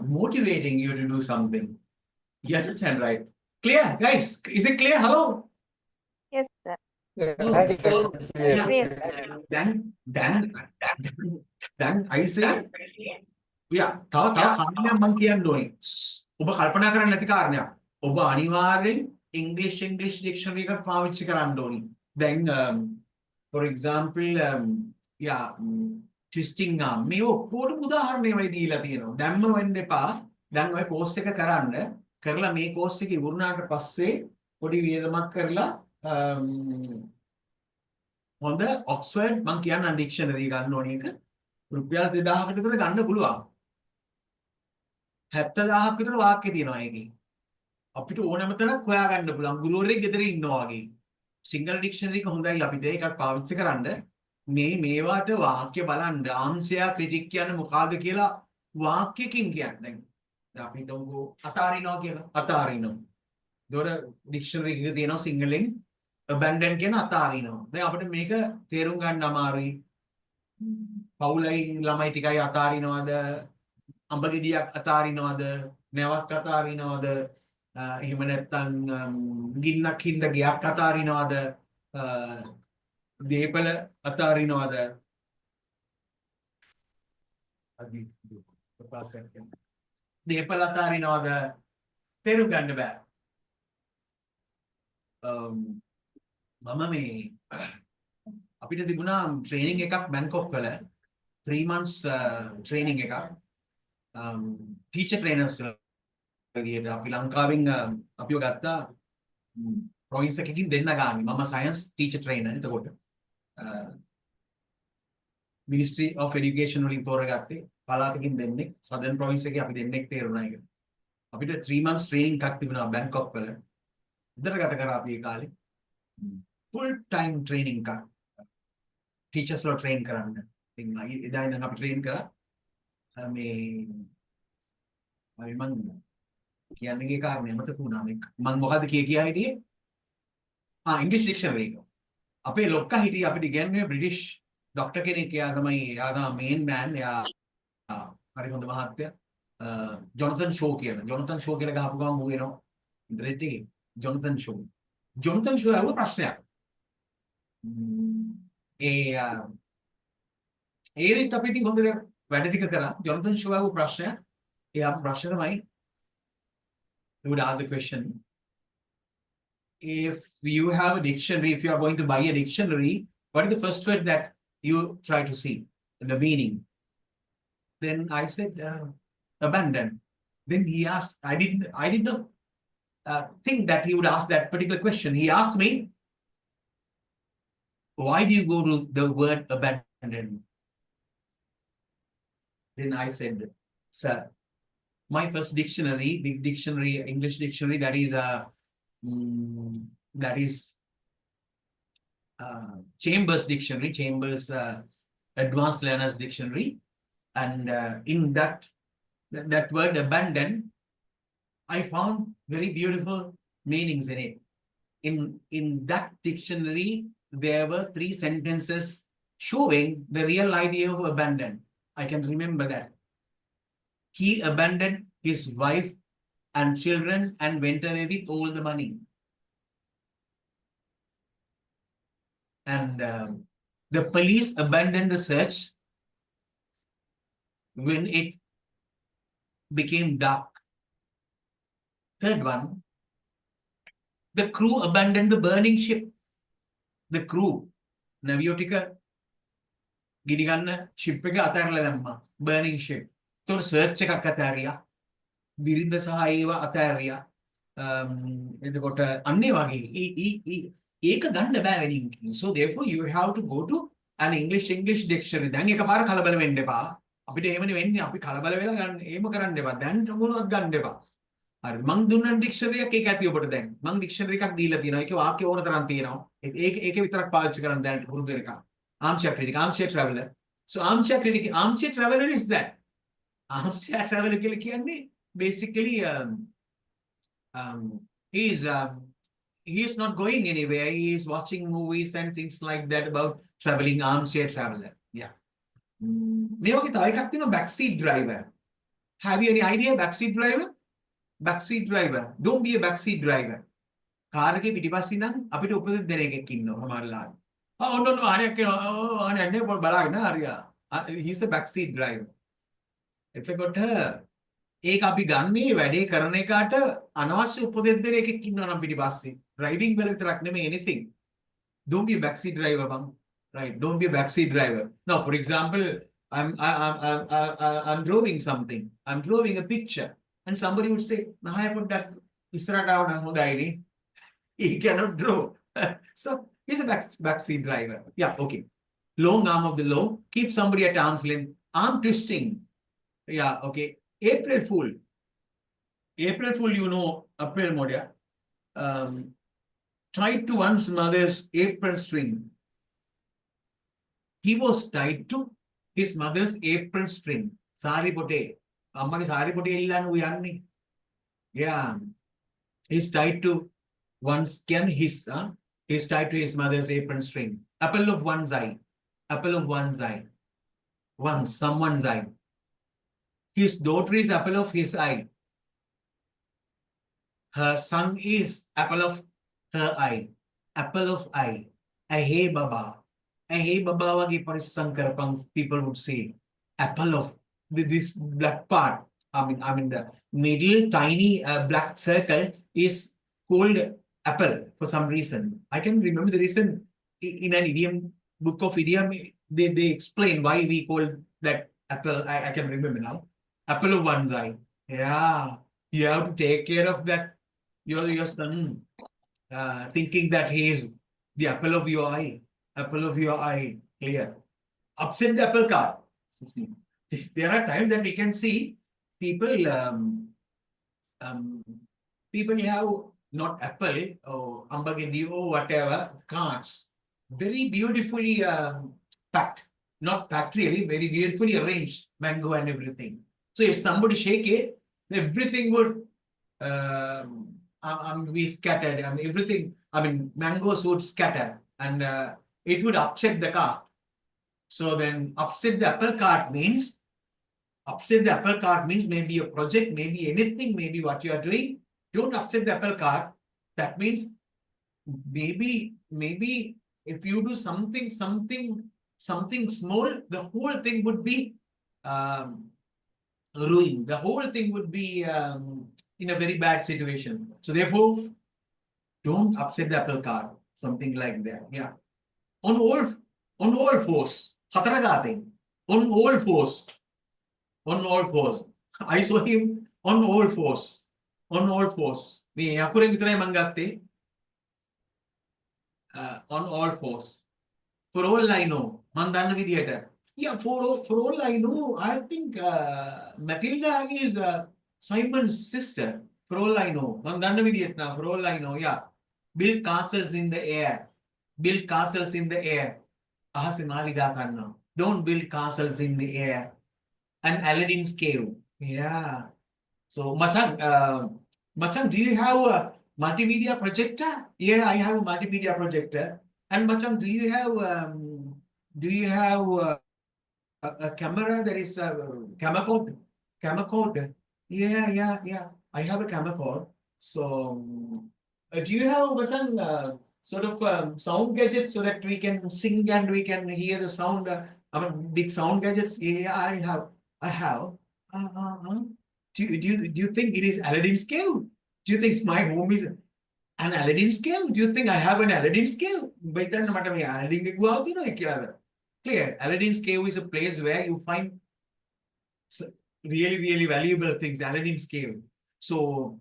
motivating you to do something. You understand, right? Clear, guys? Is it clear? Hello? Yes, sir. Then I say, yeah, තව කාරණයක් මම කියන්න ඕනේ. ඔබ කල්පනා කරන්නේ නැති කාරණයක්. ඔබ අනිවාර්යෙන් English dictionary එකක් පාවිච්චි කරන්න ඕනේ. Then for example, twisting arm. මේ ඔක්කොටම උදාහරණයමයි දීලා තියෙනවා. දැම්ම වෙන්න එපා. දැන් ඔය කෝස් එක කරලා මේ කෝස් එක ඉවරුනාට පස්සේ පොඩි වියදමක් කරලා හොඳ ඔක්ස්ෆර්ඩ් මං කියන්නම් ඩික්ෂනරි ගන්න ඕනේ එක රුපියල් 2000කට විතර ගන්න පුළුවන්. 70000ක් විතර වාක්‍ය තියෙනවා ඒකේ. අපිට ඕනම තරක් හොයාගන්න පුළුවන්. ගුරුවරයෙක් ගෙදර ඉන්නවා වගේ. සිංගල් ඩික්ෂනරි එක හොඳයි අපි දෙකක් පාවිච්චි කරන්න. මේවාට වාක්‍ය බලන්න ආංශය ක්‍රිටික් කියන්නේ මොකද්ද කියලා වාක්‍යකින් කියන්නේ. දැන් අපි හිතමුකෝ අතාරිනවා කියලා. අතාරිනවා. ඒතකොට ඩික්ෂනරි එකේ තියෙනවා සිංහලෙන් abandon කියන අතාරිනවා. දැන් අපිට මේක තේරුම් ගන්න අමාරුයි. පවුලයි ළමයි ටිකයි අතාරිනවද? අඹ ගෙඩියක් අතාරිනවද? නැවක් අතාරිනවද? එහෙම නැත්නම් ගින්නක් හින්ද ගයක් අතාරිනවද? දීපල අතාරිනවද? දීපල අතාරිනවද? තේරුම් ගන්න බෑ. මම මේ අපිට තිබුණා ට්‍රේනින් එකක් බැංකොක් වල 3 months ට්‍රේනින් එකක් ටීචර් ට්‍රේනර්ස් විදියට අපි ලංකාවෙන් අපිව ගත්තා ප්‍රොවින්ස් එකකින් දෙන්න ගානේ මම සයන්ස් ටීචර් ට්‍රේනර් එතකොට මිනිස්ට්‍රි ඔෆ් එඩියුකේෂන් වලින් තෝරගත්තේ පළාතකින් දෙන්නේ සදර්න් ප්‍රොවින්ස් එකේ අපි දෙන්නෙක් තේරුණා ඒක අපිට 3 months ට්‍රේනින් එකක් තිබුණා බැංකොක් වල ඉතර ගත කරා අපි ඒ කාලේ full time training එකක් teachers ලා train කරන්න ඉතින් එදා ඉඳන් අපි train කරා මේ මම කියන්නේ කාරණේ මතක වුණා මම මොකද්ද කියා හිටියේ ඉංග්‍රීසි ඩික්ෂනරි එක අපේ ලොක්කා හිටියේ අපිට ඉගෙනුවේ බ්‍රිටිෂ් ડોක්ටර් කෙනෙක් එයා තමයි මේන් මෑන් එයා හරි හොඳ මහත්තයා ජොනතන් ෂෝ කියලා ගහපු ගමන් ඌ එනවා ඉන්ටර්නෙට් එකේ ජොනතන් ෂෝ ආව ප්‍රශ්නයක් ඒත් අපි ඉතින් හොඳට වැඩ ටික කරා ජොනතන් ෂෝ ආව ප්‍රශ්නයක් එයා ප්‍රශ්න තමයි he would ask the question if you have a dictionary if you are going to buy a dictionary what is the first word that you try to see the meaning then I said abandon then he asked I did not think that he would ask that particular question he asked me why do you go to the word abandon then I said sir my first dictionary, big dictionary, English dictionary, that is Chambers dictionary, Chambers Advanced Learners Dictionary, and in that word abandon, I found very beautiful meanings in it. In that dictionary, there were 3 sentences showing the real idea of abandon. I can remember that. He abandoned his wife and children and went away with all the money. And the police abandoned the search when it became dark. Third one, the crew abandoned the burning ship. The crew, Naviotica, Gidiganna, ship, burning ship. තොට search එකක් අතෑරියා බිරිඳ සහ ඒවා අතෑරියා එතකොට අන්නේ වගේ ඒක ගන්න බෑ වෙනින් so therefore you have to go to an English dictionary දැන් එකපාර කලබල වෙන්න එපා අපිට එහෙමනේ වෙන්නේ අපි කලබල වෙලා ගන්න එහෙම කරන්න එපා දැන් මොනවත් ගන්න එපා හරිද මං දුන්න ඩික්ෂනරි එකක් ඒක ඇති ඔබට දැන් මං ඩික්ෂනරි එකක් දීලා තියෙනවා ඒකේ වාක්‍ය ඕන තරම් තියෙනවා ඒකේ විතරක් පාවිච්චි කරන්න දැන් පුරුදු වෙනකම් armchair critic armchair traveler so armchair traveler is that armchair traveler කියලා කියන්නේ basically he is not going anywhere he is watching movies and things like that about traveling armchair traveler yeah මේ වගේ තව එකක් තියෙනවා backseat driver have you any idea backseat driver don't be a backseat driver car එකේ පිටිපස්සේ නම් අපිට උපදෙස් දෙන එකෙක් ඉන්නවා සමහරලාට ඔන්න ආණයක් කියනවා ආණයක් නේ බලාගෙන හරියා he is a backseat driver එතකොට ඒක අපි ගන්නේ වැඩේ කරන එකට අනවශ්‍ය උපදෙස් දෙන එකෙක් ඉන්නවා නම් පිටිපස්සේ driving වල විතරක් නෙමෙයි anything don't be a backseat driver bang right don't be a backseat driver now for example I'm drawing something. I'm drawing a picture. And somebody would say, "Nahaya put that he cannot draw." So he's a backseat driver. Yeah, okay. Long arm of the law. Keep somebody at arm's length. Arm twisting. Yeah, okay. April Fool. April Fool, you know, April Modia. Tied to one's mother's apron string. He was tied to his mother's apron string. Sari pote. Ammage sari pote illanu uyanne. Yeah. He's tied to one's he's tied to his mother's apron string. Apple of one's eye. Apple of one's eye. Someone's eye. His daughter is apple of his eye. Her son is apple of her eye. Apple of eye. Ahe baba. Ahe baba wagi parisankarapang people would say. Apple of this black part. I mean the middle tiny black circle is called apple for some reason. I can remember the reason in an idiom book of idiom. They explain why we call that apple. I can remember now. Apple of one's eye. Yeah, you have to take care of that. Your son, thinking that he is the apple of your eye. Apple of your eye. Clear. Upset the apple cart. There are times that we can see people. People have not apple or ambagedi or whatever cards, very beautifully packed, not packed really, very beautifully arranged, mango and everything. So if somebody shake it, everything would be scattered. Everything. Mangoes would scatter and it would upset the cart. So then upset the apple cart means maybe a project, maybe anything, maybe what you are doing. Don't upset the apple cart. That means maybe if you do something small, the whole thing would be ruined. The whole thing would be in a very bad situation. So therefore, don't upset the apple cart. Something like that. Yeah. On all fours. Hataragating. On all fours. On all fours. I saw him on all fours. On all fours. Me akureng vitarයි මං ගත්තේ. On all fours. For all I know, මං දන්න විදියට. Yeah, for all I know, I think Matilda is Simon's sister. For all I know, මං දන්න විදියට නා. For all I know, yeah. Build castles in the air. Build castles in the air. අහසේ මාලිගා කරනවා. Don't build castles in the air. And Aladdin's cave. Yeah. So Machan, do you have a multimedia projector? Yeah, I have a multimedia projector. And Machan, do you have a camera that is camera code? Yeah. I have a camera code. So do you have Machan sort of sound gadgets so that we can sing and we can hear the sound? Big sound gadgets. Yeah, I have. Do you think it is Aladdin's cave? Do you think my home is an Aladdin's cave? Do you think I have an Aladdin's cave? Clear. Aladdin's cave is a place where you find really, really valuable things. Aladdin's cave. So,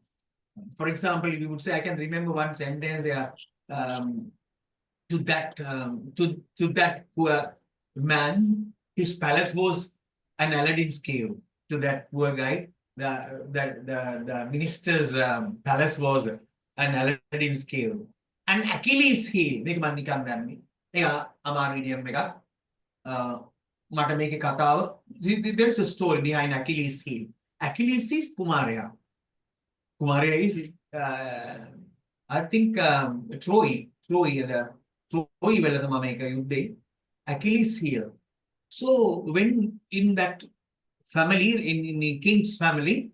for example, we would say, I can remember one sentence there. To that poor man, his palace was an Aladdin's cave. To that poor guy, the minister's palace was an Aladdin's cave. And Achilles' heel. මේක මම නිකන් දන්නේ. ඒක අමාරු idiom එකක්. මට මේකේ කතාව. There's a story behind Achilles' heel. Achilles is Kumaraya. Kumaraya is I think Troy වල තමයි මේක යුද්ධේ. Achilles' heel. So when in that family, in the king's family,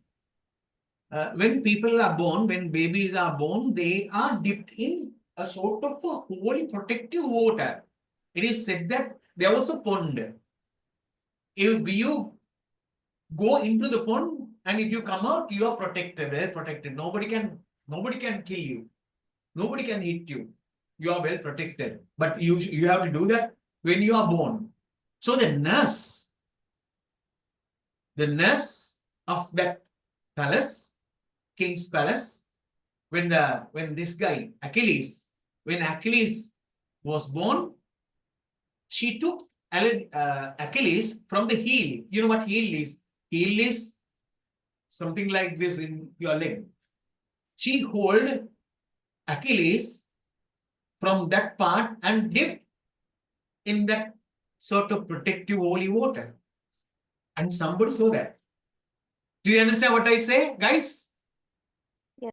when people are born, when babies are born, they are dipped in a sort of a holy protective water. It is said that there was a pond. If you go into the pond and if you come out, you are protected, well protected. Nobody can kill you. Nobody can hit you. You are well protected. But you have to do that when you are born. So the nurse the nurse of that palace, king's palace, when this guy, Achilles, when Achilles was born, she took Achilles from the heel. You know what heel is? Heel is something like this in your leg. She hold Achilles from that part and dipped in that sort of protective holy water. And somebody saw that. Do you understand what I say, guys? Yes,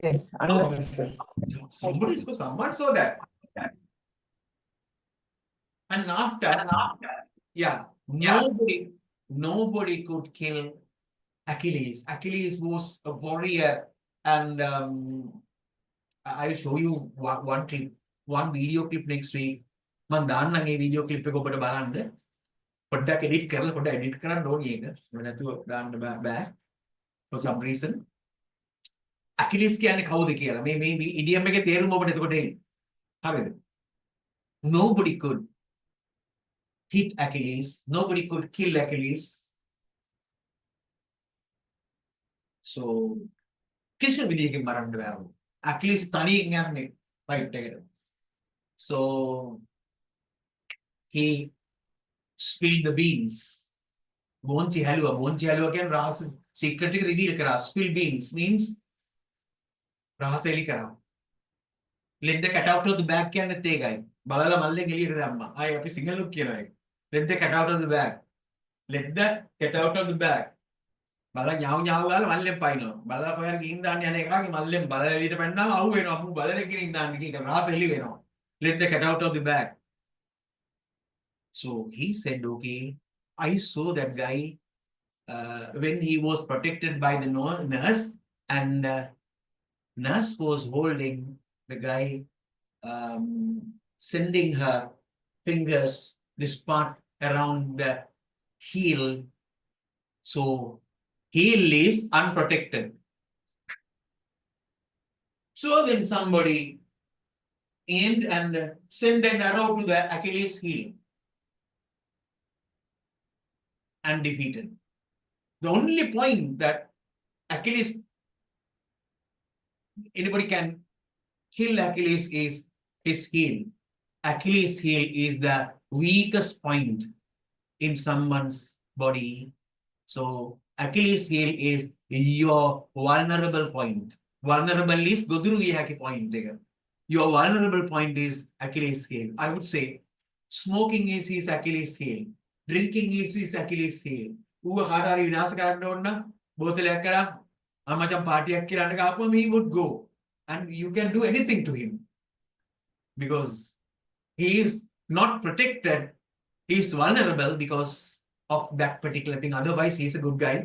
Yes, understand. sir. Someone saw that. And after, yeah, nobody could kill Achilles. Achilles was a warrior, and I'll show you one clip, one video clip next week. මම දාන්නම් මේ video clip එක ඔබට බලන්න. පොඩ්ඩක් edit කරලා පොඩ්ඩක් edit කරන්න ඕනේ ඒක. නැතුව දාන්න බෑ. For some reason. Achilles කියන්නේ කවුද කියලා. මේ idiom එකේ තේරුම ඔබට එතකොට එයි. හරිද? Nobody could hit Achilles. Nobody could kill Achilles. So කිසිම විදියකින් මරන්න බෑ. Achilles තනියෙන් යන්නේ fight එකට. So he spilled the beans. Bonchi halwa කියන්නේ රහස secret එක reveal කරා. Spill beans means රහස එලි කරා. Let the cat out of the bag කියන්නේත් ඒකයි. බලලා මල්ලෙන් එළියට දැම්මා. ආයේ අපි සිංහලුත් කියනවා ඒක. Let the cat out of the bag. Let the cat out of the bag. බලලා ඥාව ගාලා මල්ලෙන් පයින්නවා. බලලා කොහේර ගිහින් දාන්න යන එකාගේ මල්ලෙන් බලලා එළියට පැන්නාම අවු වෙනවා. මු බලලා ගිහින් දාන්න කීක රහස එලි වෙනවා. Let the cat out of the bag. So he said, okay, I saw that guy when he was protected by the nurse, and nurse was holding the guy, sending her fingers, this part around the heel. So heel is unprotected. So then somebody aimed and sent an arrow to the Achilles heel and defeated. The only point that Achilles, anybody can kill Achilles is his heel. Achilles heel is the weakest point in someone's body. So Achilles heel is your vulnerable point. Vulnerable is goduru vihaki point. Your vulnerable point is Achilles heel. I would say smoking is his Achilles heel. Drinking is his Achilles heel. ඌව කාට හරි විනාශ කරන්න ඕන නම් බෝතලයක් කරා අම්මචන් පාටියක් කියලා අඬ ගාපුවම he would go and you can do anything to him because he is not protected, he is vulnerable because of that particular thing. Otherwise he is a good guy,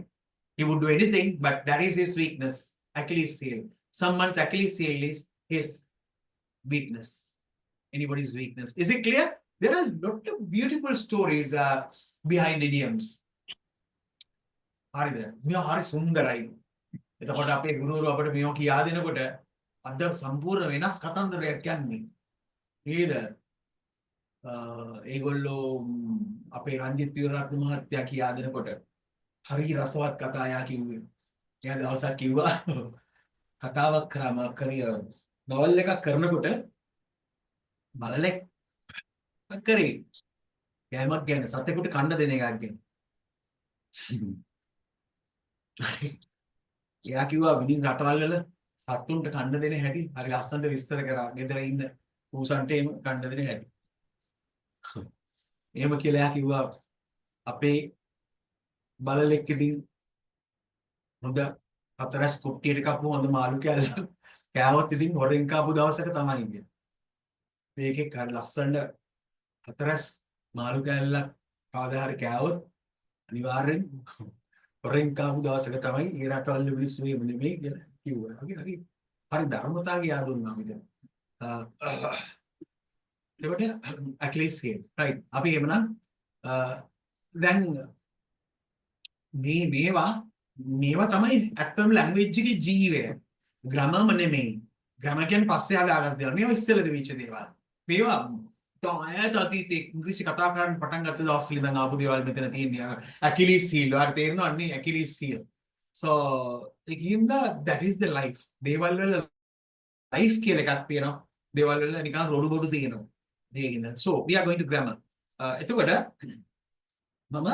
he would do anything, but that is his weakness. Achilles heel. Someone's Achilles heel is his weakness, anybody's weakness. Is it clear? There are a lot of beautiful stories behind idioms. හරිද? මෙයා හරි සුන්දරයි. එතකොට අපේ ගුරුවරු අපිට මේවා කියා දෙනකොට අද සම්පූර්ණ වෙනස් කතන්දරයක් යන්නේ. නේද? ඒගොල්ලෝ අපේ රංජිත් විරත්න මහත්තයා කියා දෙනකොට හරි රසවත් කතා යා කිව්වේ. එයා දවසක් කිව්වා කතාවක් කරා මාකරිය නවල් එකක් කරනකොට බලලෙක් කරේ ගෑමක් ගැන සතෙකුට කන්න දෙන එකක් ගැන. එයා කිව්වා විදින් රටවල් වල සතුන්ට කන්න දෙන හැටි හරි ලස්සනට විස්තර කරා. ගෙදර ඉන්න ඌසන්ට එහෙම කන්න දෙන හැටි. එහෙම කියලා එයා කිව්වා අපේ බලලෙක් ඉතින් හොඳ හතරස් කුට්ටියට කපපු හොඳ මාළු කෑල්ල කෑවොත් ඉතින් හොරෙන් කාපු දවසක තමයි ඉන්නේ. මේකේ හරි ලස්සනට හතරස් මාළු කෑල්ලක් කවදා හරි කෑවොත් අනිවාර්යෙන් හොරෙන් කාපු දවසක තමයි ඒ රටවල් මිනිස්සු එහෙම නෙමෙයි කියලා කිව්වා. හරි ධර්මතාවය යාදුන්නා අපිට. ඒකට Achilles heel, right? අපි එහෙමනම් දැන් මේවා තමයි ඇත්තම ලැන්ග්වේජ් එකේ ජීවය. ග්‍රැමර්ම නෙමෙයි. ග්‍රැමර් කියන්නේ පස්සේ හදාගත්ත දේවල්. මේවා ඉස්සෙල්ලා දෙවිච්ච දේවල්. මේවා ඈත අතීතයේ ඉංග්‍රීසි කතා කරන්න පටන් ගත්ත දවස්වල ඉඳන් ආපු දේවල් මෙතන තියෙන්නේ. ඇකිලිස් හීල්. ඔයාලට තේරෙනවද නේ ඇකිලිස් හීල්. So ඒකින්ද that is the life. දේවල් වල life කියලා එකක් තියෙනවා. දේවල් වල නිකන් රොඩු බොඩු තියෙනවා. ඒකින්ද. So we are going to grammar. එතකොට මම